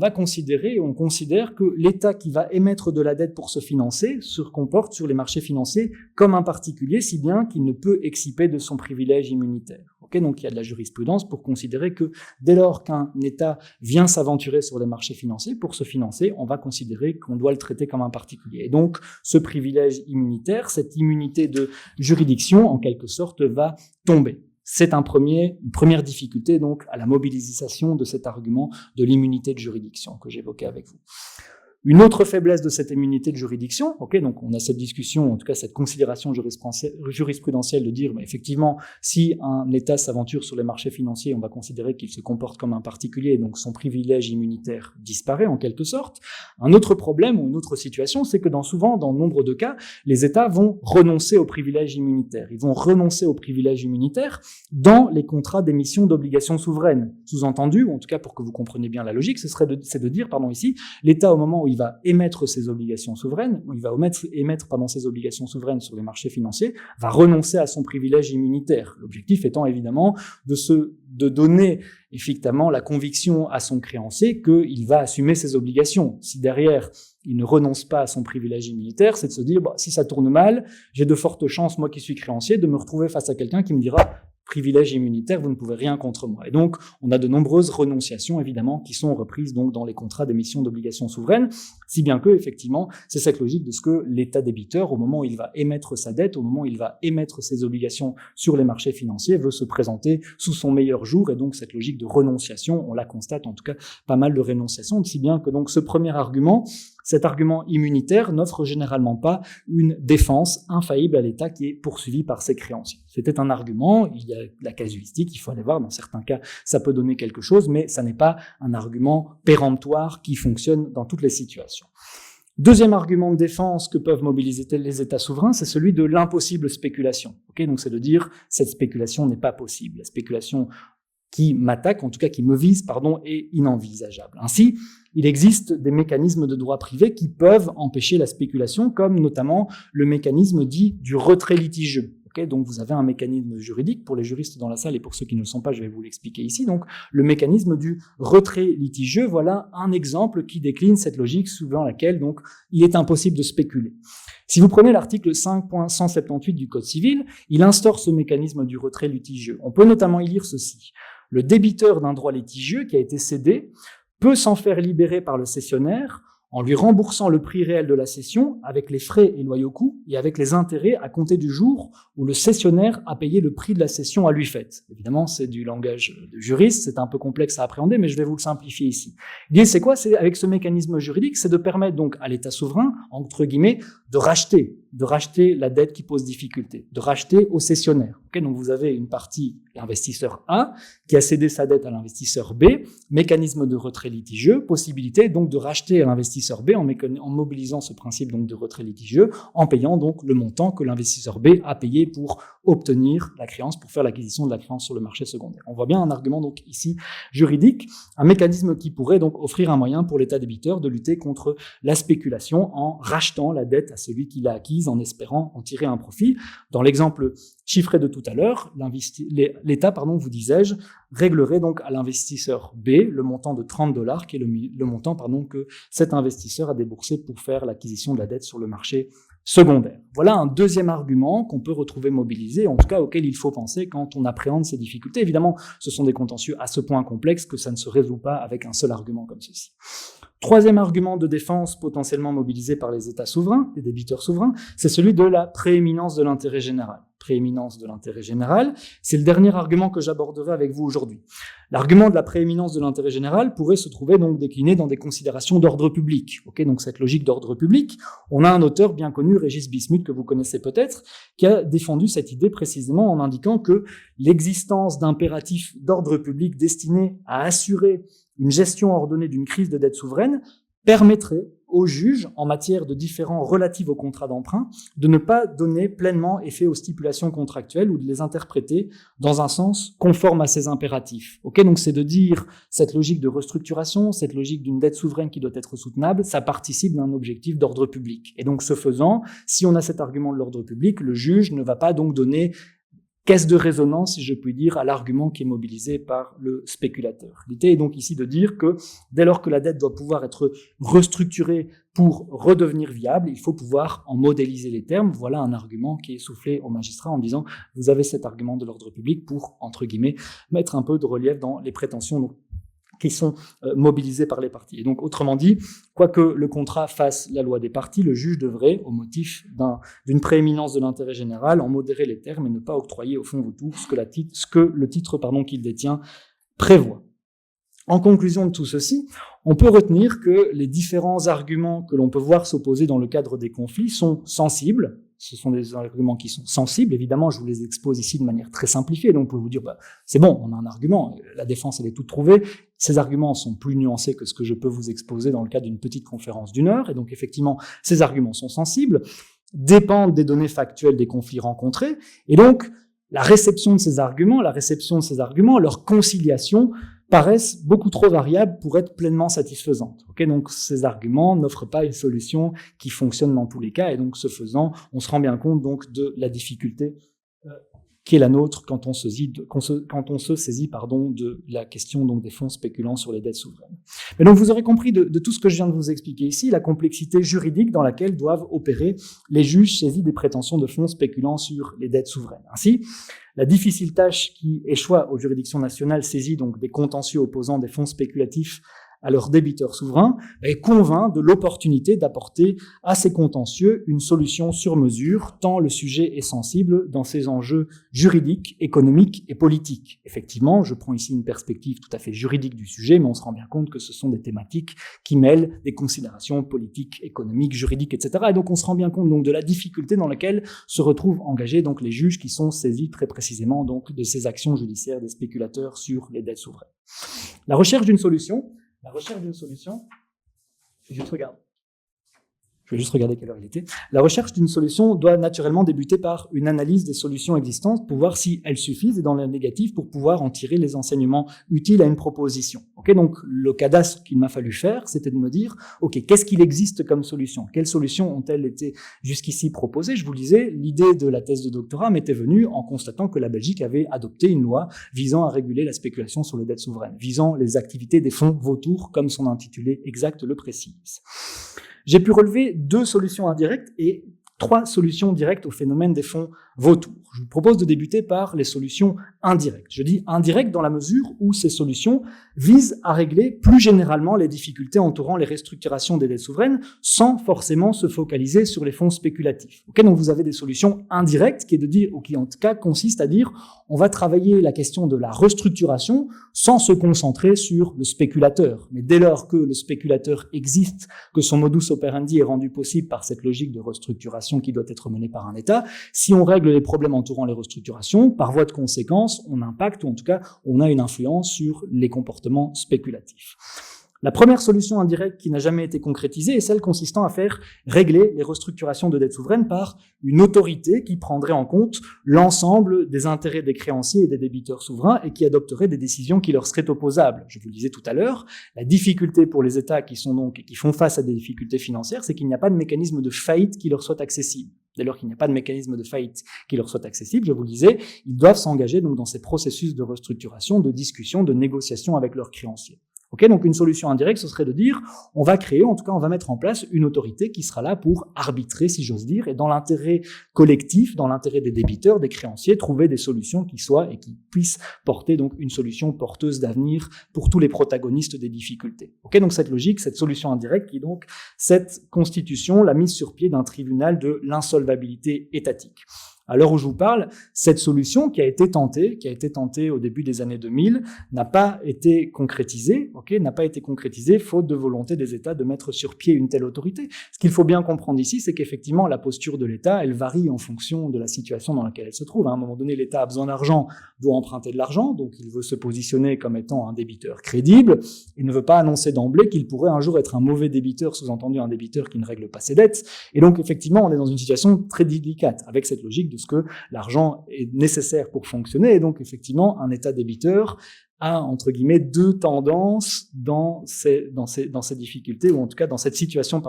[SPEAKER 1] considère que l'État qui va émettre de la dette pour se financer se comporte sur les marchés financiers comme un particulier, si bien qu'il ne peut exciper de son privilège immunitaire. Donc il y a de la jurisprudence pour considérer que dès lors qu'un État vient s'aventurer sur les marchés financiers pour se financer, on va considérer qu'on doit le traiter comme un particulier. Et donc ce privilège immunitaire, cette immunité de juridiction, en quelque sorte, va tomber. C'est une première difficulté donc à la mobilisation de cet argument de l'immunité de juridiction que j'évoquais avec vous. Une autre faiblesse de cette immunité de juridiction, donc on a cette discussion, en tout cas cette considération jurisprudentielle de dire, effectivement, si un État s'aventure sur les marchés financiers, on va considérer qu'il se comporte comme un particulier, donc son privilège immunitaire disparaît en quelque sorte. Un autre problème ou une autre situation, c'est que dans nombre de cas, les États vont renoncer au privilège immunitaire. Ils vont renoncer au privilège immunitaire dans les contrats d'émission d'obligations souveraines. Sous-entendu, ou en tout cas pour que vous compreniez bien la logique, c'est de dire, ici, l'État au moment où il va émettre ses obligations souveraines, où il va émettre ses obligations souveraines sur les marchés financiers, va renoncer à son privilège immunitaire. L'objectif étant évidemment de donner effectivement la conviction à son créancier qu'il va assumer ses obligations. Si derrière il ne renonce pas à son privilège immunitaire, c'est de se dire si ça tourne mal, j'ai de fortes chances, moi qui suis créancier, de me retrouver face à quelqu'un qui me dira privilège immunitaire, vous ne pouvez rien contre moi. Et donc, on a de nombreuses renonciations, évidemment, qui sont reprises donc dans les contrats d'émission d'obligations souveraines, si bien que, effectivement, c'est cette logique de ce que l'État débiteur, au moment où il va émettre sa dette, au moment où il va émettre ses obligations sur les marchés financiers, veut se présenter sous son meilleur jour, et donc cette logique de renonciation, on la constate, en tout cas, pas mal de renonciations, si bien que donc ce premier argument cet argument immunitaire n'offre généralement pas une défense infaillible à l'État qui est poursuivi par ses créanciers. C'était un argument, il y a la casuistique, il faut aller voir, dans certains cas ça peut donner quelque chose, mais ça n'est pas un argument péremptoire qui fonctionne dans toutes les situations. Deuxième argument de défense que peuvent mobiliser les États souverains, c'est celui de l'impossible spéculation. Donc c'est de dire cette spéculation n'est pas possible. La spéculation qui m'attaque, en tout cas qui me vise, est inenvisageable. Ainsi, il existe des mécanismes de droit privé qui peuvent empêcher la spéculation, comme notamment le mécanisme dit du retrait litigieux. Donc vous avez un mécanisme juridique, pour les juristes dans la salle et pour ceux qui ne le sont pas, je vais vous l'expliquer ici. Donc le mécanisme du retrait litigieux, voilà un exemple qui décline cette logique suivant laquelle donc il est impossible de spéculer. Si vous prenez l'article 5.178 du Code civil, il instaure ce mécanisme du retrait litigieux. On peut notamment y lire ceci. Le débiteur d'un droit litigieux qui a été cédé peut s'en faire libérer par le cessionnaire en lui remboursant le prix réel de la cession avec les frais et loyaux coûts et avec les intérêts à compter du jour où le cessionnaire a payé le prix de la cession à lui faite. Évidemment, c'est du langage de juriste, c'est un peu complexe à appréhender, mais je vais vous le simplifier ici. L'idée, c'est quoi? C'est avec ce mécanisme juridique, c'est de permettre donc à l'État souverain, entre guillemets, de racheter la dette qui pose difficulté, de racheter au cessionnaire. Donc vous avez une partie, l'investisseur A, qui a cédé sa dette à l'investisseur B, mécanisme de retrait litigieux, possibilité donc de racheter à l'investisseur B en mobilisant ce principe donc de retrait litigieux, en payant donc le montant que l'investisseur B a payé pour obtenir la créance, pour faire l'acquisition de la créance sur le marché secondaire. On voit bien un argument donc ici juridique, un mécanisme qui pourrait donc offrir un moyen pour l'État débiteur de lutter contre la spéculation en rachetant la dette à celui qui l'a acquise en espérant en tirer un profit. Dans l'exemple chiffré de tout à l'heure, l'État, vous disais-je, réglerait donc à l'investisseur B le montant de $30 qui est le montant que cet investisseur a déboursé pour faire l'acquisition de la dette sur le marché secondaire. Voilà un deuxième argument qu'on peut retrouver mobilisé, en tout cas auquel il faut penser quand on appréhende ces difficultés. Évidemment, ce sont des contentieux à ce point complexes que ça ne se résout pas avec un seul argument comme ceci. Troisième argument de défense potentiellement mobilisé par les États souverains, les débiteurs souverains, c'est celui de la prééminence de l'intérêt général. Prééminence de l'intérêt général, c'est le dernier argument que j'aborderai avec vous aujourd'hui. L'argument de la prééminence de l'intérêt général pourrait se trouver donc décliné dans des considérations d'ordre public. Donc cette logique d'ordre public, on a un auteur bien connu, Régis Bismuth, que vous connaissez peut-être, qui a défendu cette idée précisément en indiquant que l'existence d'impératifs d'ordre public destinés à assurer une gestion ordonnée d'une crise de dette souveraine permettrait aux juges, en matière de différends relatifs au contrat d'emprunt, de ne pas donner pleinement effet aux stipulations contractuelles ou de les interpréter dans un sens conforme à ces impératifs. Donc c'est de dire cette logique de restructuration, cette logique d'une dette souveraine qui doit être soutenable, ça participe d'un objectif d'ordre public. Et donc ce faisant, si on a cet argument de l'ordre public, le juge ne va pas donc donner caisse de résonance, si je puis dire, à l'argument qui est mobilisé par le spéculateur. L'idée est donc ici de dire que dès lors que la dette doit pouvoir être restructurée pour redevenir viable, il faut pouvoir en modéliser les termes. Voilà un argument qui est soufflé au magistrat en disant « vous avez cet argument de l'ordre public pour, entre guillemets, mettre un peu de relief dans les prétentions qui sont mobilisées par les parties. » Et donc, autrement dit, quoique le contrat fasse la loi des parties, le juge devrait, au motif d'une prééminence de l'intérêt général, en modérer les termes et ne pas octroyer au fond de tout ce que le titre qu'il détient prévoit. En conclusion de tout ceci, on peut retenir que les différents arguments que l'on peut voir s'opposer dans le cadre des conflits sont sensibles. Ce sont des arguments qui sont sensibles. Évidemment, je vous les expose ici de manière très simplifiée. Donc, vous pouvez vous dire, c'est bon, on a un argument. La défense, elle est toute trouvée. Ces arguments sont plus nuancés que ce que je peux vous exposer dans le cadre d'une petite conférence d'1 heure. Et donc, effectivement, ces arguments sont sensibles, dépendent des données factuelles des conflits rencontrés. Et donc, la réception de ces arguments, leur conciliation, paraissent beaucoup trop variables pour être pleinement satisfaisantes. Donc ces arguments n'offrent pas une solution qui fonctionne dans tous les cas, et donc ce faisant, on se rend bien compte donc de la difficulté qui est la nôtre quand on se saisit de la question donc des fonds spéculants sur les dettes souveraines. Mais donc vous aurez compris de tout ce que je viens de vous expliquer ici, la complexité juridique dans laquelle doivent opérer les juges saisis des prétentions de fonds spéculants sur les dettes souveraines. Ainsi, la difficile tâche qui échoit aux juridictions nationales saisies donc des contentieux opposant des fonds spéculatifs à leurs débiteurs souverains et convainc de l'opportunité d'apporter à ces contentieux une solution sur mesure, tant le sujet est sensible dans ses enjeux juridiques, économiques et politiques. Effectivement, je prends ici une perspective tout à fait juridique du sujet, mais on se rend bien compte que ce sont des thématiques qui mêlent des considérations politiques, économiques, juridiques, etc. Et donc on se rend bien compte donc de la difficulté dans laquelle se retrouvent engagés donc les juges qui sont saisis très précisément donc de ces actions judiciaires des spéculateurs sur les dettes souveraines. La recherche d'une solution, je vais juste regarder quelle heure il était. La recherche d'une solution doit naturellement débuter par une analyse des solutions existantes pour voir si elles suffisent et dans la négative pour pouvoir en tirer les enseignements utiles à une proposition. Okay, donc le cadastre qu'il m'a fallu faire, c'était de me dire, ok, qu'est-ce qu'il existe comme solution? Quelles solutions ont-elles été jusqu'ici proposées? Je vous le disais, l'idée de la thèse de doctorat m'était venue en constatant que la Belgique avait adopté une loi visant à réguler la spéculation sur les dettes souveraines, visant les activités des fonds vautours, comme son intitulé exact le précise. J'ai pu relever 2 solutions indirectes et 3 solutions directes au phénomène des fonds vautours. Je vous propose de débuter par les solutions indirectes. Je dis indirectes dans la mesure où ces solutions visent à régler plus généralement les difficultés entourant les restructurations des dettes souveraines sans forcément se focaliser sur les fonds spéculatifs. Okay, donc vous avez des solutions indirectes qui est de dire, ou qui en tout cas consiste à dire on va travailler la question de la restructuration sans se concentrer sur le spéculateur. Mais dès lors que le spéculateur existe, que son modus operandi est rendu possible par cette logique de restructuration qui doit être menée par un État, si on règle les problèmes entourant les restructurations, par voie de conséquence, on impacte, ou en tout cas, on a une influence sur les comportements spéculatifs. La première solution indirecte qui n'a jamais été concrétisée est celle consistant à faire régler les restructurations de dettes souveraines par une autorité qui prendrait en compte l'ensemble des intérêts des créanciers et des débiteurs souverains et qui adopterait des décisions qui leur seraient opposables. Je vous le disais tout à l'heure, la difficulté pour les États qui font face à des difficultés financières, c'est qu'il n'y a pas de mécanisme de faillite qui leur soit accessible. Dès lors qu'il n'y a pas de mécanisme de faillite qui leur soit accessible, je vous le disais, ils doivent s'engager donc dans ces processus de restructuration, de discussion, de négociation avec leurs créanciers. Okay, donc une solution indirecte, ce serait de dire, on va créer, en tout cas on va mettre en place une autorité qui sera là pour arbitrer, si j'ose dire, et dans l'intérêt collectif, dans l'intérêt des débiteurs, des créanciers, trouver des solutions qui soient et qui puissent porter donc une solution porteuse d'avenir pour tous les protagonistes des difficultés. Okay, donc cette logique, cette solution indirecte qui est donc cette constitution, la mise sur pied d'un tribunal de l'insolvabilité étatique. À l'heure où je vous parle, cette solution qui a été tentée au début des années 2000, n'a pas été concrétisée, faute de volonté des États de mettre sur pied une telle autorité. Ce qu'il faut bien comprendre ici, c'est qu'effectivement, la posture de l'État, elle varie en fonction de la situation dans laquelle elle se trouve. À un moment donné, l'État a besoin d'argent, doit emprunter de l'argent, donc il veut se positionner comme étant un débiteur crédible, il ne veut pas annoncer d'emblée qu'il pourrait un jour être un mauvais débiteur, sous-entendu un débiteur qui ne règle pas ses dettes. Et donc, effectivement, on est dans une situation très délicate, avec cette logique de ce que l'argent est nécessaire pour fonctionner, et donc effectivement un État débiteur a entre guillemets 2 tendances dans ces difficultés, ou en tout cas dans cette situation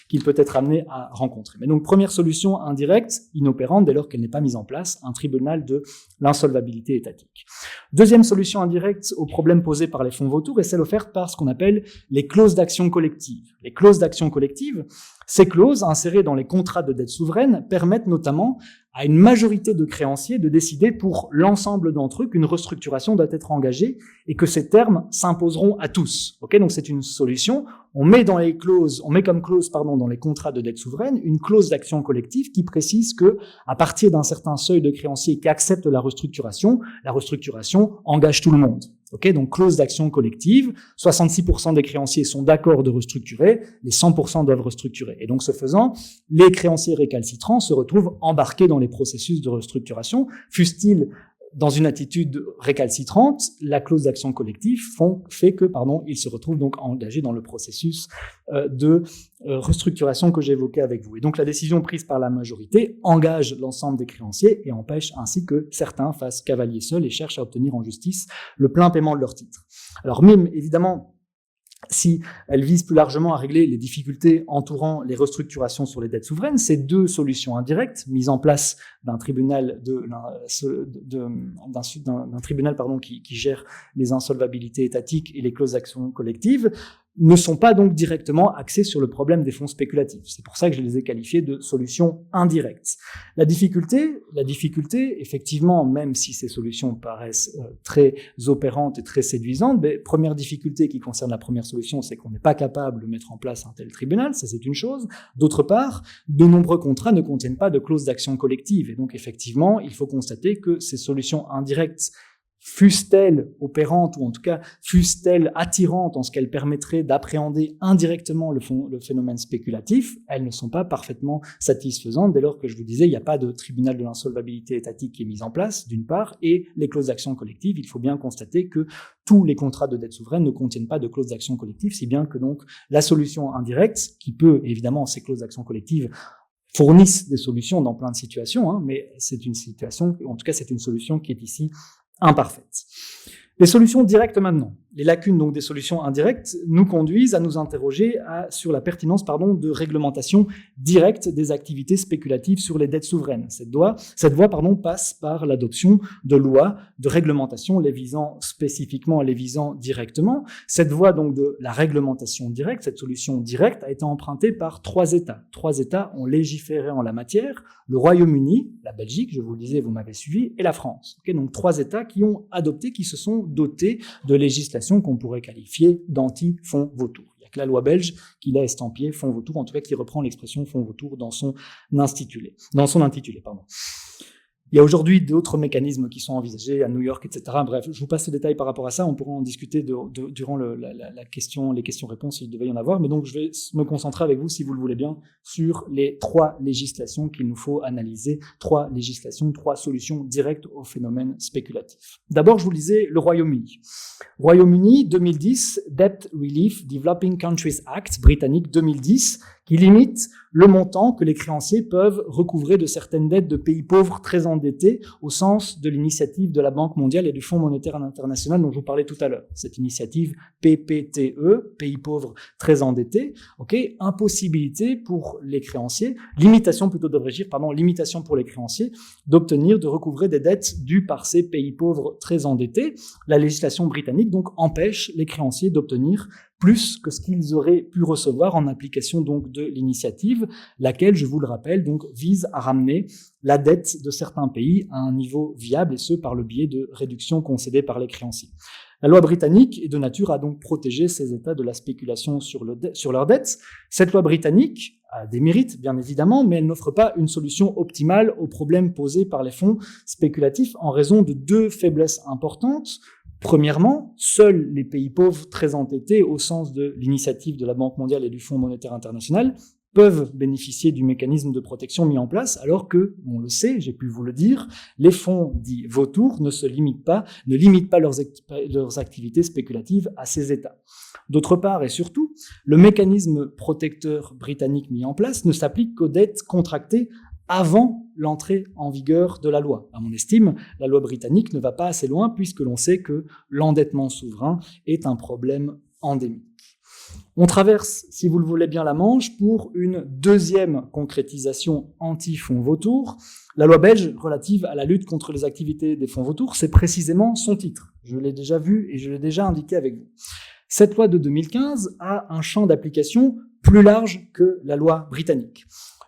[SPEAKER 1] qu'il peut être amené à rencontrer. Mais donc première solution indirecte, inopérante dès lors qu'elle n'est pas mise en place, un tribunal de l'insolvabilité étatique. Deuxième solution indirecte au problème posé par les fonds vautours est celle offerte par ce qu'on appelle les clauses d'action collective. Les clauses d'action collective, ces clauses insérées dans les contrats de dette souveraine permettent notamment à une majorité de créanciers de décider pour l'ensemble d'entre eux qu'une restructuration doit être engagée et que ces termes s'imposeront à tous. Okay, donc c'est une solution. On met comme clause dans les contrats de dette souveraine une clause d'action collective qui précise que à partir d'un certain seuil de créanciers qui acceptent la restructuration engage tout le monde. Okay, donc clause d'action collective, 66% des créanciers sont d'accord de restructurer, les 100% doivent restructurer. Et donc ce faisant, les créanciers récalcitrants se retrouvent embarqués dans les processus de restructuration, fussent-ils dans une attitude récalcitrante, la clause d'action collective fait que ils se retrouvent donc engagés dans le processus de restructuration que j'évoquais avec vous. Et donc la décision prise par la majorité engage l'ensemble des créanciers et empêche ainsi que certains fassent cavalier seul et cherchent à obtenir en justice le plein paiement de leurs titres. Alors même, évidemment, si elle vise plus largement à régler les difficultés entourant les restructurations sur les dettes souveraines, ces 2 solutions indirectes, mises en place d'un tribunal qui gère les insolvabilités étatiques et les clauses d'action collective, ne sont pas donc directement axés sur le problème des fonds spéculatifs. C'est pour ça que je les ai qualifiés de solutions indirectes. La difficulté, effectivement, même si ces solutions paraissent très opérantes et très séduisantes, mais première difficulté qui concerne la première solution, c'est qu'on n'est pas capable de mettre en place un tel tribunal, ça c'est une chose. D'autre part, de nombreux contrats ne contiennent pas de clause d'action collective, et donc effectivement, il faut constater que ces solutions indirectes, fussent-elles opérantes, ou en tout cas fussent-elles attirantes en ce qu'elles permettraient d'appréhender indirectement le phénomène spéculatif, elles ne sont pas parfaitement satisfaisantes dès lors que je vous disais, il n'y a pas de tribunal de l'insolvabilité étatique qui est mis en place, d'une part, et les clauses d'action collective, il faut bien constater que tous les contrats de dette souveraine ne contiennent pas de clauses d'action collective, si bien que donc la solution indirecte, qui peut évidemment, ces clauses d'action collective, fournissent des solutions dans plein de situations, mais c'est une situation, en tout cas c'est une solution qui est ici imparfaite. Les solutions directes maintenant. Les lacunes donc des solutions indirectes nous conduisent à nous interroger sur la pertinence de réglementation directe des activités spéculatives sur les dettes souveraines. Cette voie passe par l'adoption de lois de réglementation les visant spécifiquement et les visant directement. Cette voie donc de la réglementation directe, cette solution directe a été empruntée par 3 États. 3 États ont légiféré en la matière, le Royaume-Uni, la Belgique, je vous le disais, vous m'avez suivi, et la France. Donc 3 États qui ont adopté, qui se sont dotés de législation qu'on pourrait qualifier d'anti-fonds vautours. Il n'y a que la loi belge qui l'a estampillé fonds vautours, en tout cas qui reprend l'expression fonds vautours dans son intitulé. Il y a aujourd'hui d'autres mécanismes qui sont envisagés à New York, etc. Bref, je vous passe les détails par rapport à ça. On pourra en discuter durant les questions-réponses s'il devait y en avoir. Mais donc, je vais me concentrer avec vous, si vous le voulez bien, sur les 3 législations qu'il nous faut analyser. 3 législations, 3 solutions directes au phénomène spéculatif. D'abord, je vous lisais le Royaume-Uni. Royaume-Uni, 2010, Debt Relief Developing Countries Act, britannique 2010, qui limite le montant que les créanciers peuvent recouvrer de certaines dettes de pays pauvres très endettés au sens de l'initiative de la Banque mondiale et du Fonds monétaire international dont je vous parlais tout à l'heure. Cette initiative PPTE, pays pauvres très endettés, impossibilité pour les créanciers, limitation pour les créanciers d'obtenir, de recouvrer des dettes dues par ces pays pauvres très endettés. La législation britannique donc empêche les créanciers d'obtenir plus que ce qu'ils auraient pu recevoir en application donc de l'initiative, laquelle, je vous le rappelle, donc vise à ramener la dette de certains pays à un niveau viable, et ce par le biais de réductions concédées par les créanciers. La loi britannique est de nature à donc protéger ces États de la spéculation sur leurs dettes. Cette loi britannique a des mérites, bien évidemment, mais elle n'offre pas une solution optimale aux problèmes posés par les fonds spéculatifs en raison de 2 faiblesses importantes. Premièrement, seuls les pays pauvres très endettés au sens de l'initiative de la Banque mondiale et du Fonds monétaire international peuvent bénéficier du mécanisme de protection mis en place, alors que, on le sait, j'ai pu vous le dire, les fonds dits vautours ne limitent pas leurs activités spéculatives à ces États. D'autre part et surtout, le mécanisme protecteur britannique mis en place ne s'applique qu'aux dettes contractées avant l'entrée en vigueur de la loi. À mon estime, la loi britannique ne va pas assez loin puisque l'on sait que l'endettement souverain est un problème endémique. On traverse, si vous le voulez bien, la Manche pour une deuxième concrétisation anti-fonds vautours. La loi belge relative à la lutte contre les activités des fonds vautours, c'est précisément son titre. Je l'ai déjà vu et je l'ai déjà indiqué avec vous. Cette loi de 2015 a un champ d'application plus large que la loi britannique.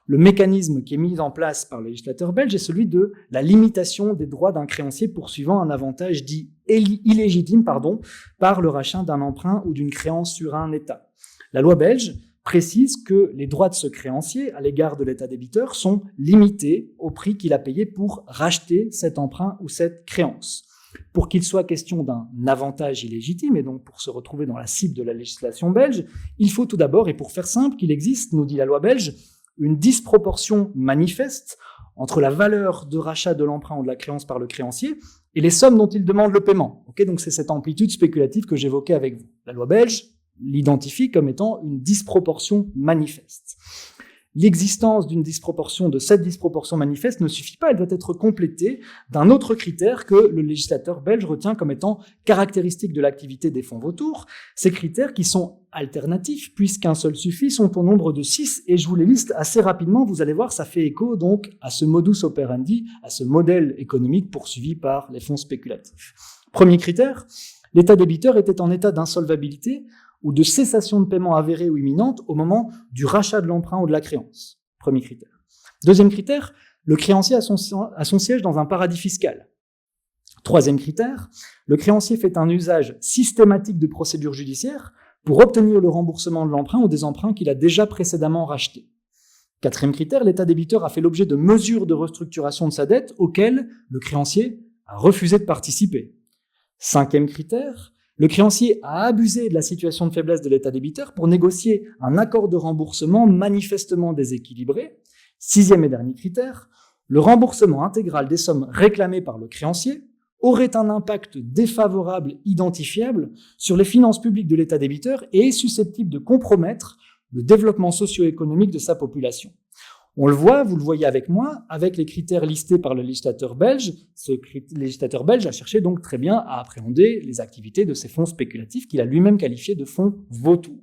[SPEAKER 1] Le mécanisme qui est mis en place par le législateur belge est celui de la limitation des droits d'un créancier poursuivant un avantage dit illégitime par le rachat d'un emprunt ou d'une créance sur un État. La loi belge précise que les droits de ce créancier à l'égard de l'État débiteur sont limités au prix qu'il a payé pour racheter cet emprunt ou cette créance. Pour qu'il soit question d'un avantage illégitime, et donc pour se retrouver dans la cible de la législation belge, il faut tout d'abord, et pour faire simple, qu'il existe, nous dit la loi belge, une disproportion manifeste entre la valeur de rachat de l'emprunt ou de la créance par le créancier et les sommes dont il demande le paiement. Donc c'est cette amplitude spéculative que j'évoquais avec vous. La loi belge l'identifie comme étant une disproportion manifeste. L'existence de cette disproportion manifeste ne suffit pas, elle doit être complétée d'un autre critère que le législateur belge retient comme étant caractéristique de l'activité des fonds vautours. Ces critères qui sont alternatifs, puisqu'un seul suffit, sont au nombre de 6, et je vous les liste assez rapidement, vous allez voir, ça fait écho donc à ce modus operandi, à ce modèle économique poursuivi par les fonds spéculatifs. Premier critère, l'État débiteur était en état d'insolvabilité ou de cessation de paiement avérée ou imminente au moment du rachat de l'emprunt ou de la créance. Premier critère. Deuxième critère, le créancier a son siège dans un paradis fiscal. Troisième critère, le créancier fait un usage systématique de procédures judiciaires pour obtenir le remboursement de l'emprunt ou des emprunts qu'il a déjà précédemment rachetés. Quatrième critère, l'État débiteur a fait l'objet de mesures de restructuration de sa dette auxquelles le créancier a refusé de participer. Cinquième critère, le créancier a abusé de la situation de faiblesse de l'État débiteur pour négocier un accord de remboursement manifestement déséquilibré. Sixième et dernier critère, le remboursement intégral des sommes réclamées par le créancier aurait un impact défavorable identifiable sur les finances publiques de l'État débiteur et est susceptible de compromettre le développement socio-économique de sa population. On le voit, vous le voyez avec moi, avec les critères listés par le législateur belge. Ce législateur belge a cherché donc très bien à appréhender les activités de ces fonds spéculatifs qu'il a lui-même qualifiés de fonds vautours.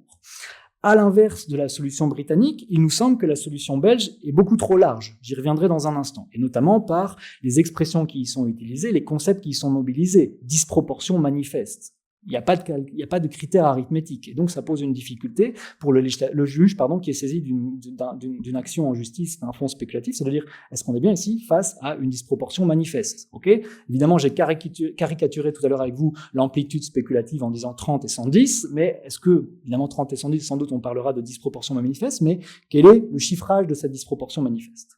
[SPEAKER 1] À l'inverse de la solution britannique, il nous semble que la solution belge est beaucoup trop large. J'y reviendrai dans un instant, et notamment par les expressions qui y sont utilisées, les concepts qui y sont mobilisés. Disproportion manifeste. Il n'y a pas de critères arithmétiques. Et donc, ça pose une difficulté pour le juge qui est saisi d'une action en justice, d'un fonds spéculatif. C'est-à-dire, est-ce qu'on est bien ici face à une disproportion manifeste? Évidemment, j'ai caricaturé tout à l'heure avec vous l'amplitude spéculative en disant 30 et 110, mais est-ce que, évidemment, 30 et 110, sans doute, on parlera de disproportion manifeste, mais quel est le chiffrage de cette disproportion manifeste?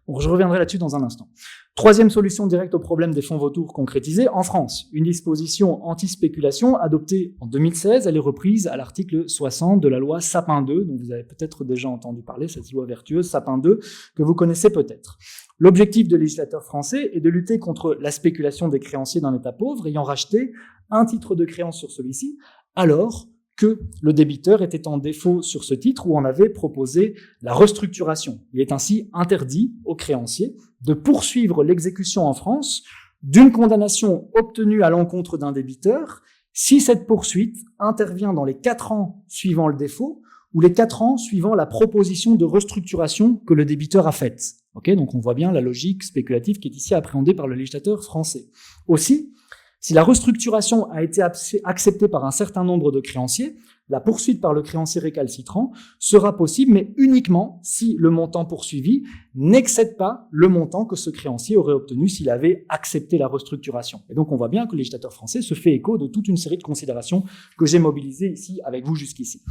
[SPEAKER 1] Bon, je reviendrai là-dessus dans un instant. Troisième solution directe au problème des fonds vautours concrétisés, en France. Une disposition anti-spéculation adoptée en 2016, elle est reprise à l'article 60 de la loi Sapin 2, dont vous avez peut-être déjà entendu parler, cette loi vertueuse Sapin 2, que vous connaissez peut-être. L'objectif de législateur français est de lutter contre la spéculation des créanciers d'un État pauvre ayant racheté un titre de créance sur celui-ci, alors que le débiteur était en défaut sur ce titre ou en avait proposé la restructuration. Il est ainsi interdit aux créanciers de poursuivre l'exécution en France d'une condamnation obtenue à l'encontre d'un débiteur si cette poursuite intervient dans les 4 ans suivant le défaut ou les 4 ans suivant la proposition de restructuration que le débiteur a faite. Donc on voit bien la logique spéculative qui est ici appréhendée par le législateur français. Aussi, si la restructuration a été acceptée par un certain nombre de créanciers, la poursuite par le créancier récalcitrant sera possible, mais uniquement si le montant poursuivi n'excède pas le montant que ce créancier aurait obtenu s'il avait accepté la restructuration. Et donc on voit bien que le législateur français se fait écho de toute une série de considérations que j'ai mobilisées ici avec vous jusqu'ici.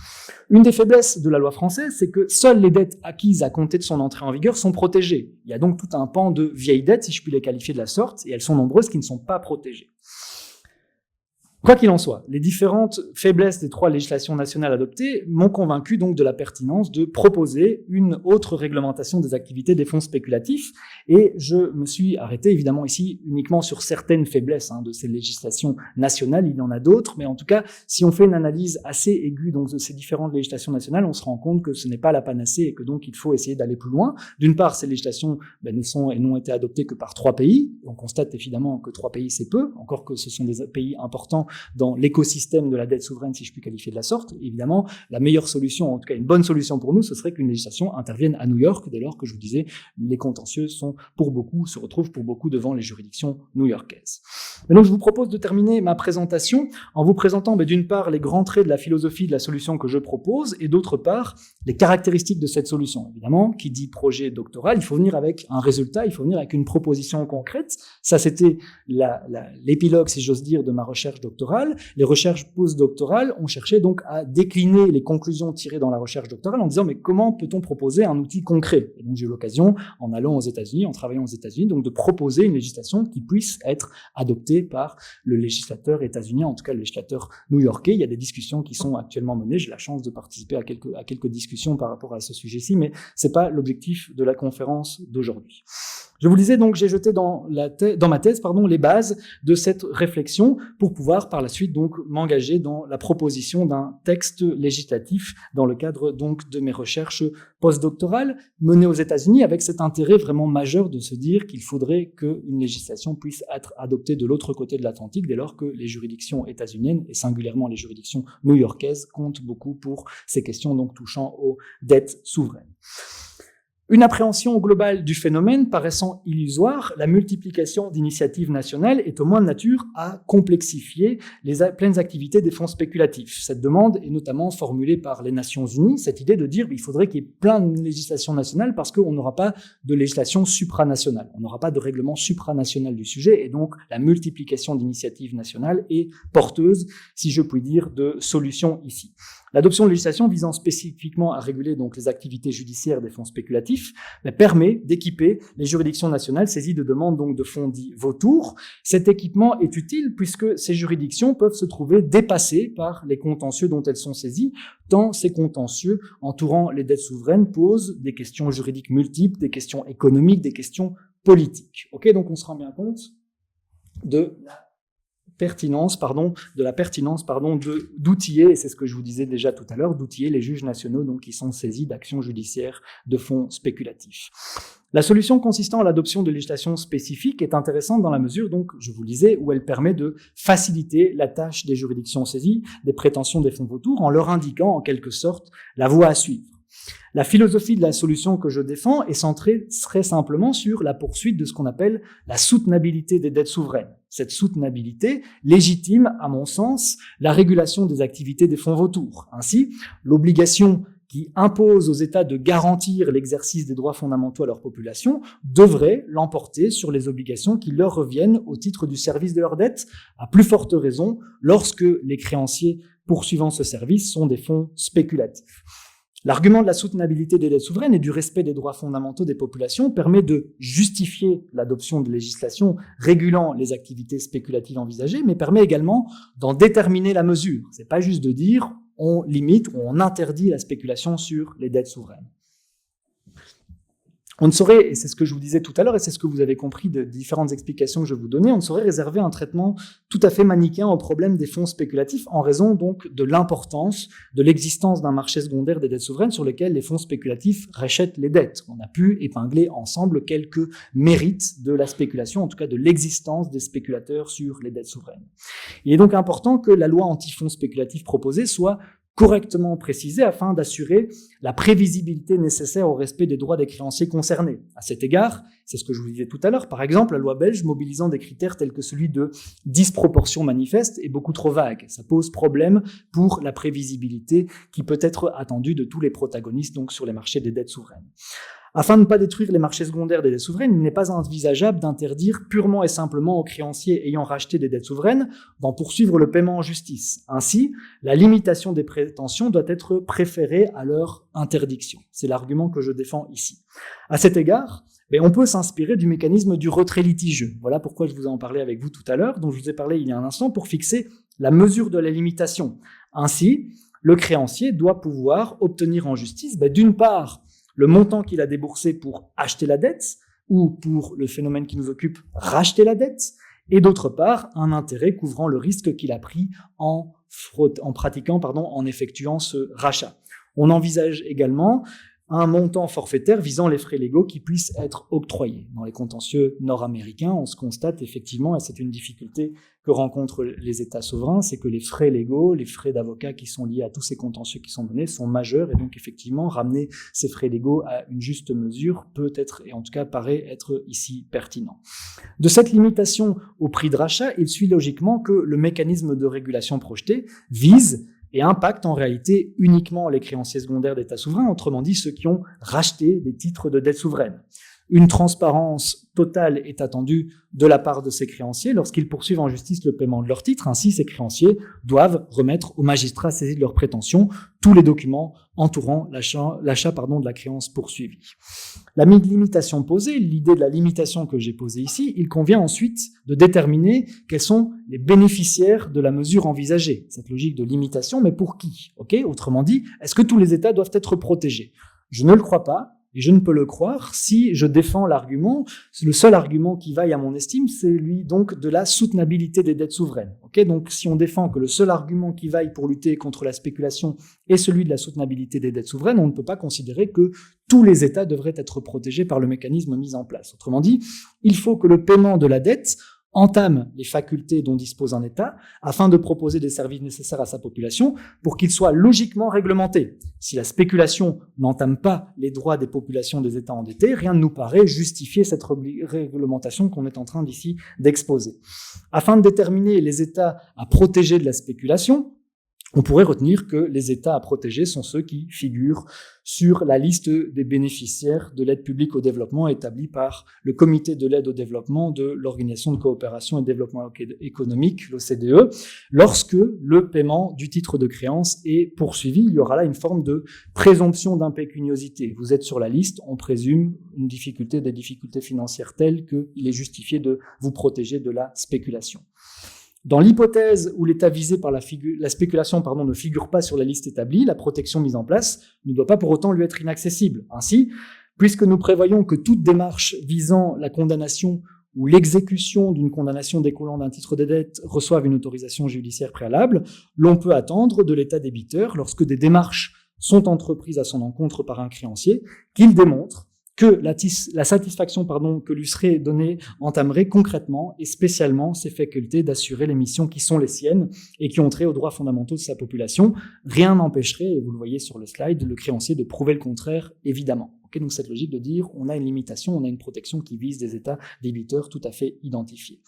[SPEAKER 1] Une des faiblesses de la loi française, c'est que seules les dettes acquises à compter de son entrée en vigueur sont protégées. Il y a donc tout un pan de vieilles dettes, si je puis les qualifier de la sorte, et elles sont nombreuses qui ne sont pas protégées. Quoi qu'il en soit, les différentes faiblesses des 3 législations nationales adoptées m'ont convaincu donc de la pertinence de proposer une autre réglementation des activités des fonds spéculatifs, et je me suis arrêté évidemment ici uniquement sur certaines faiblesses de ces législations nationales. Il y en a d'autres, mais en tout cas, si on fait une analyse assez aiguë donc de ces différentes législations nationales, on se rend compte que ce n'est pas la panacée et que donc il faut essayer d'aller plus loin. D'une part, ces législations n'ont été adoptées que par 3 pays. On constate évidemment que 3 pays c'est peu, encore que ce sont des pays importants dans l'écosystème de la dette souveraine, si je puis qualifier de la sorte. Évidemment, la meilleure solution, en tout cas une bonne solution pour nous, ce serait qu'une législation intervienne à New York, dès lors que je vous disais, les contentieux se retrouvent pour beaucoup devant les juridictions new-yorkaises. Mais donc je vous propose de terminer ma présentation en vous présentant d'une part les grands traits de la philosophie de la solution que je propose, et d'autre part les caractéristiques de cette solution. Évidemment, qui dit projet doctoral, il faut venir avec un résultat, il faut venir avec une proposition concrète. Ça, c'était l'épilogue, si j'ose dire, de ma recherche doctorale. Les recherches postdoctorales ont cherché donc à décliner les conclusions tirées dans la recherche doctorale en disant mais comment peut-on proposer un outil concret? Et donc j'ai eu l'occasion, en allant aux États-Unis, en travaillant aux États-Unis, donc de proposer une législation qui puisse être adoptée par le législateur états-unien, en tout cas le législateur new-yorkais. Il y a des discussions qui sont actuellement menées. J'ai la chance de participer à quelques discussions par rapport à ce sujet-ci, mais c'est pas l'objectif de la conférence d'aujourd'hui. Je vous le disais, donc j'ai jeté dans ma thèse les bases de cette réflexion pour pouvoir par la suite donc m'engager dans la proposition d'un texte législatif dans le cadre donc de mes recherches postdoctorales menées aux États-Unis, avec cet intérêt vraiment majeur de se dire qu'il faudrait qu'une législation puisse être adoptée de l'autre côté de l'Atlantique dès lors que les juridictions états-uniennes et singulièrement les juridictions new-yorkaises comptent beaucoup pour ces questions donc touchant aux dettes souveraines. Une appréhension globale du phénomène paraissant illusoire, la multiplication d'initiatives nationales est au moins de nature à complexifier les pleines activités des fonds spéculatifs. Cette demande est notamment formulée par les Nations Unies, cette idée de dire qu'il faudrait qu'il y ait plein de législations nationales parce qu'on n'aura pas de législation supranationale, on n'aura pas de règlement supranational du sujet, et donc la multiplication d'initiatives nationales est porteuse, si je puis dire, de solutions ici. L'adoption de législation visant spécifiquement à réguler donc les activités judiciaires des fonds spéculatifs permet d'équiper les juridictions nationales saisies de demandes donc de fonds dits vautours. Cet équipement est utile puisque ces juridictions peuvent se trouver dépassées par les contentieux dont elles sont saisies, tant ces contentieux entourant les dettes souveraines posent des questions juridiques multiples, des questions économiques, des questions politiques. Ok, donc on se rend bien compte de la pertinence d'outiller, et c'est ce que je vous disais déjà tout à l'heure, d'outiller les juges nationaux donc qui sont saisis d'actions judiciaires de fonds spéculatifs. La solution consistant à l'adoption de législation spécifique est intéressante dans la mesure, donc, je vous le disais, où elle permet de faciliter la tâche des juridictions saisies des prétentions des fonds vautours en leur indiquant en quelque sorte la voie à suivre. La philosophie de la solution que je défends est centrée très simplement sur la poursuite de ce qu'on appelle la soutenabilité des dettes souveraines. Cette soutenabilité légitime, à mon sens, la régulation des activités des fonds vautours. Ainsi, l'obligation qui impose aux États de garantir l'exercice des droits fondamentaux à leur population devrait l'emporter sur les obligations qui leur reviennent au titre du service de leurs dettes, à plus forte raison lorsque les créanciers poursuivant ce service sont des fonds spéculatifs. L'argument de la soutenabilité des dettes souveraines et du respect des droits fondamentaux des populations permet de justifier l'adoption de législation régulant les activités spéculatives envisagées, mais permet également d'en déterminer la mesure. C'est pas juste de dire on limite ou on interdit la spéculation sur les dettes souveraines. On ne saurait, et c'est ce que je vous disais tout à l'heure, et c'est ce que vous avez compris de différentes explications que je vous donnais, on ne saurait réserver un traitement tout à fait manichéen au problème des fonds spéculatifs en raison donc de l'importance de l'existence d'un marché secondaire des dettes souveraines sur lequel les fonds spéculatifs rachètent les dettes. On a pu épingler ensemble quelques mérites de la spéculation, en tout cas de l'existence des spéculateurs sur les dettes souveraines. Il est donc important que la loi anti-fonds spéculatifs proposée soit correctement précisée afin d'assurer la prévisibilité nécessaire au respect des droits des créanciers concernés. À cet égard, c'est ce que je vous disais tout à l'heure, par exemple, la loi belge mobilisant des critères tels que celui de disproportion manifeste est beaucoup trop vague. Ça pose problème pour la prévisibilité qui peut être attendue de tous les protagonistes donc sur les marchés des dettes souveraines. Afin de ne pas détruire les marchés secondaires des dettes souveraines, il n'est pas envisageable d'interdire purement et simplement aux créanciers ayant racheté des dettes souveraines d'en poursuivre le paiement en justice. Ainsi, la limitation des prétentions doit être préférée à leur interdiction. C'est l'argument que je défends ici. À cet égard, on peut s'inspirer du mécanisme du retrait litigieux. Voilà pourquoi je vous en parlais avec vous tout à l'heure, dont je vous ai parlé il y a un instant, pour fixer la mesure de la limitation. Ainsi, le créancier doit pouvoir obtenir en justice, d'une part, le montant qu'il a déboursé pour acheter la dette, ou pour le phénomène qui nous occupe, racheter la dette, et d'autre part, un intérêt couvrant le risque qu'il a pris en effectuant ce rachat. On envisage également un montant forfaitaire visant les frais légaux qui puissent être octroyés. Dans les contentieux nord-américains, on se constate effectivement, et c'est une difficulté que rencontrent les États souverains, c'est que les frais légaux, les frais d'avocat qui sont liés à tous ces contentieux qui sont menés sont majeurs, et donc effectivement, ramener ces frais légaux à une juste mesure peut être, et en tout cas paraît être ici pertinent. De cette limitation au prix de rachat, il suit logiquement que le mécanisme de régulation projeté vise et impacte en réalité uniquement les créanciers secondaires d'États souverains, autrement dit ceux qui ont racheté des titres de dette souveraine. Une transparence totale est attendue de la part de ces créanciers lorsqu'ils poursuivent en justice le paiement de leurs titres. Ainsi, ces créanciers doivent remettre aux magistrats saisis de leurs prétentions tous les documents entourant l'achat de la créance poursuivie. La limitation posée, l'idée de la limitation que j'ai posée ici, il convient ensuite de déterminer quels sont les bénéficiaires de la mesure envisagée. Cette logique de limitation, mais pour qui ? Autrement dit, est-ce que tous les États doivent être protégés ? Je ne le crois pas. Et je ne peux le croire si je défends l'argument, le seul argument qui vaille à mon estime, c'est lui donc de la soutenabilité des dettes souveraines. Donc si on défend que le seul argument qui vaille pour lutter contre la spéculation est celui de la soutenabilité des dettes souveraines, on ne peut pas considérer que tous les États devraient être protégés par le mécanisme mis en place. Autrement dit, il faut que le paiement de la dette entame les facultés dont dispose un État afin de proposer des services nécessaires à sa population pour qu'ils soient logiquement réglementés. Si la spéculation n'entame pas les droits des populations des États endettés, rien ne nous paraît justifier cette réglementation qu'on est en train d'ici d'exposer. Afin de déterminer les États à protéger de la spéculation, on pourrait retenir que les États à protéger sont ceux qui figurent sur la liste des bénéficiaires de l'aide publique au développement établie par le Comité de l'aide au développement de l'Organisation de coopération et de développement économique, l'OCDE. Lorsque le paiement du titre de créance est poursuivi, il y aura là une forme de présomption d'impécuniosité. Vous êtes sur la liste, on présume des difficultés financières telles qu'il est justifié de vous protéger de la spéculation. Dans l'hypothèse où l'État visé par la spéculation ne figure pas sur la liste établie, la protection mise en place ne doit pas pour autant lui être inaccessible. Ainsi, puisque nous prévoyons que toute démarche visant la condamnation ou l'exécution d'une condamnation découlant d'un titre de dette reçoive une autorisation judiciaire préalable, l'on peut attendre de l'État débiteur, lorsque des démarches sont entreprises à son encontre par un créancier, qu'il démontre que la satisfaction que lui serait donnée entamerait concrètement et spécialement ses facultés d'assurer les missions qui sont les siennes et qui ont trait aux droits fondamentaux de sa population. Rien n'empêcherait, et vous le voyez sur le slide, le créancier de prouver le contraire, évidemment. Donc cette logique de dire on a une limitation, on a une protection qui vise des États débiteurs tout à fait identifiés.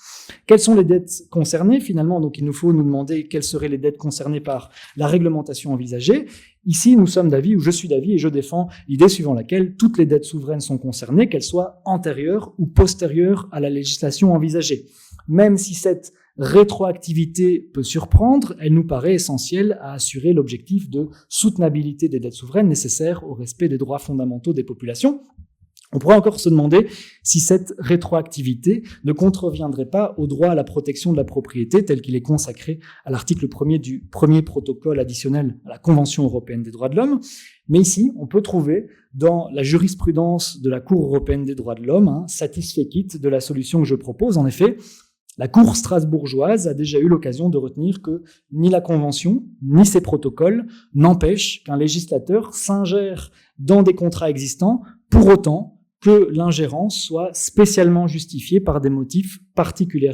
[SPEAKER 1] Quelles sont les dettes concernées finalement? Donc il nous faut nous demander quelles seraient les dettes concernées par la réglementation envisagée. Ici, nous sommes d'avis, ou je suis d'avis, et je défends l'idée suivant laquelle toutes les dettes souveraines sont concernées, qu'elles soient antérieures ou postérieures à la législation envisagée. Même si cette rétroactivité peut surprendre, elle nous paraît essentielle à assurer l'objectif de soutenabilité des dettes souveraines nécessaires au respect des droits fondamentaux des populations. On pourrait encore se demander si cette rétroactivité ne contreviendrait pas au droit à la protection de la propriété tel qu'il est consacré à l'article 1er du premier protocole additionnel à la Convention européenne des droits de l'homme. Mais ici, on peut trouver dans la jurisprudence de la Cour européenne des droits de l'homme un satisfecit de la solution que je propose. En effet, la Cour strasbourgeoise a déjà eu l'occasion de retenir que ni la Convention, ni ses protocoles n'empêchent qu'un législateur s'ingère dans des contrats existants pour autant que l'ingérence soit spécialement justifiée par des motifs particuliers,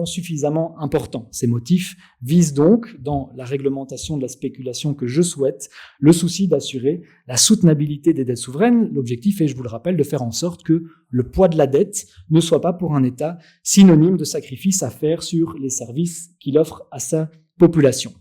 [SPEAKER 1] suffisamment importants. Ces motifs visent donc, dans la réglementation de la spéculation que je souhaite, le souci d'assurer la soutenabilité des dettes souveraines. L'objectif est, je vous le rappelle, de faire en sorte que le poids de la dette ne soit pas pour un État synonyme de sacrifice à faire sur les services qu'il offre à sa population.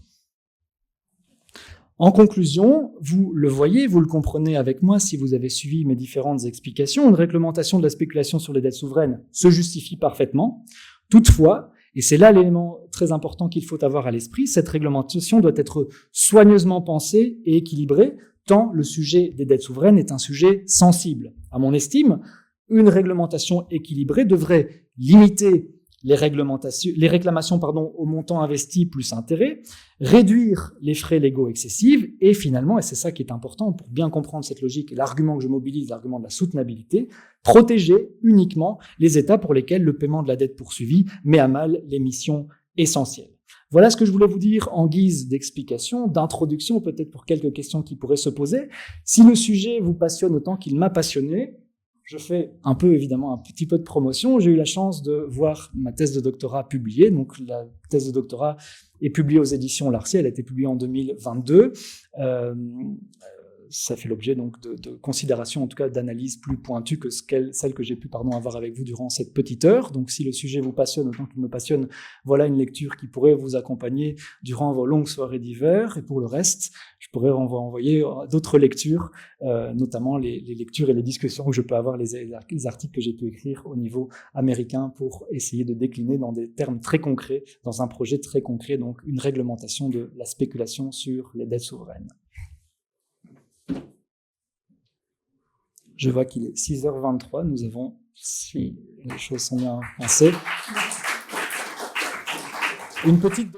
[SPEAKER 1] En conclusion, vous le voyez, vous le comprenez avec moi si vous avez suivi mes différentes explications, une réglementation de la spéculation sur les dettes souveraines se justifie parfaitement. Toutefois, et c'est là l'élément très important qu'il faut avoir à l'esprit, cette réglementation doit être soigneusement pensée et équilibrée, tant le sujet des dettes souveraines est un sujet sensible. À mon estime, une réglementation équilibrée devrait limiter les réclamations au montant investi plus intérêt, réduire les frais légaux excessifs et finalement, et c'est ça qui est important pour bien comprendre cette logique et l'argument que je mobilise, l'argument de la soutenabilité, protéger uniquement les États pour lesquels le paiement de la dette poursuivie met à mal les missions essentielles. Voilà ce que je voulais vous dire en guise d'explication, d'introduction, peut-être pour quelques questions qui pourraient se poser. Si le sujet vous passionne autant qu'il m'a passionné, je fais un petit peu de promotion. J'ai eu la chance de voir ma thèse de doctorat publiée. Donc, la thèse de doctorat est publiée aux éditions Larcier. Elle a été publiée en 2022. Ça fait l'objet donc de considérations, en tout cas d'analyses plus pointues que celles que j'ai pu avoir avec vous durant cette petite heure. Donc si le sujet vous passionne autant qu'il me passionne, voilà une lecture qui pourrait vous accompagner durant vos longues soirées d'hiver. Et pour le reste, je pourrais envoyer d'autres lectures, notamment les lectures et les discussions que je peux avoir, les articles que j'ai pu écrire au niveau américain pour essayer de décliner dans des termes très concrets, dans un projet très concret, donc une réglementation de la spéculation sur les dettes souveraines. Je vois qu'il est 6h23, nous avons, si les choses sont bien pensées, une petite...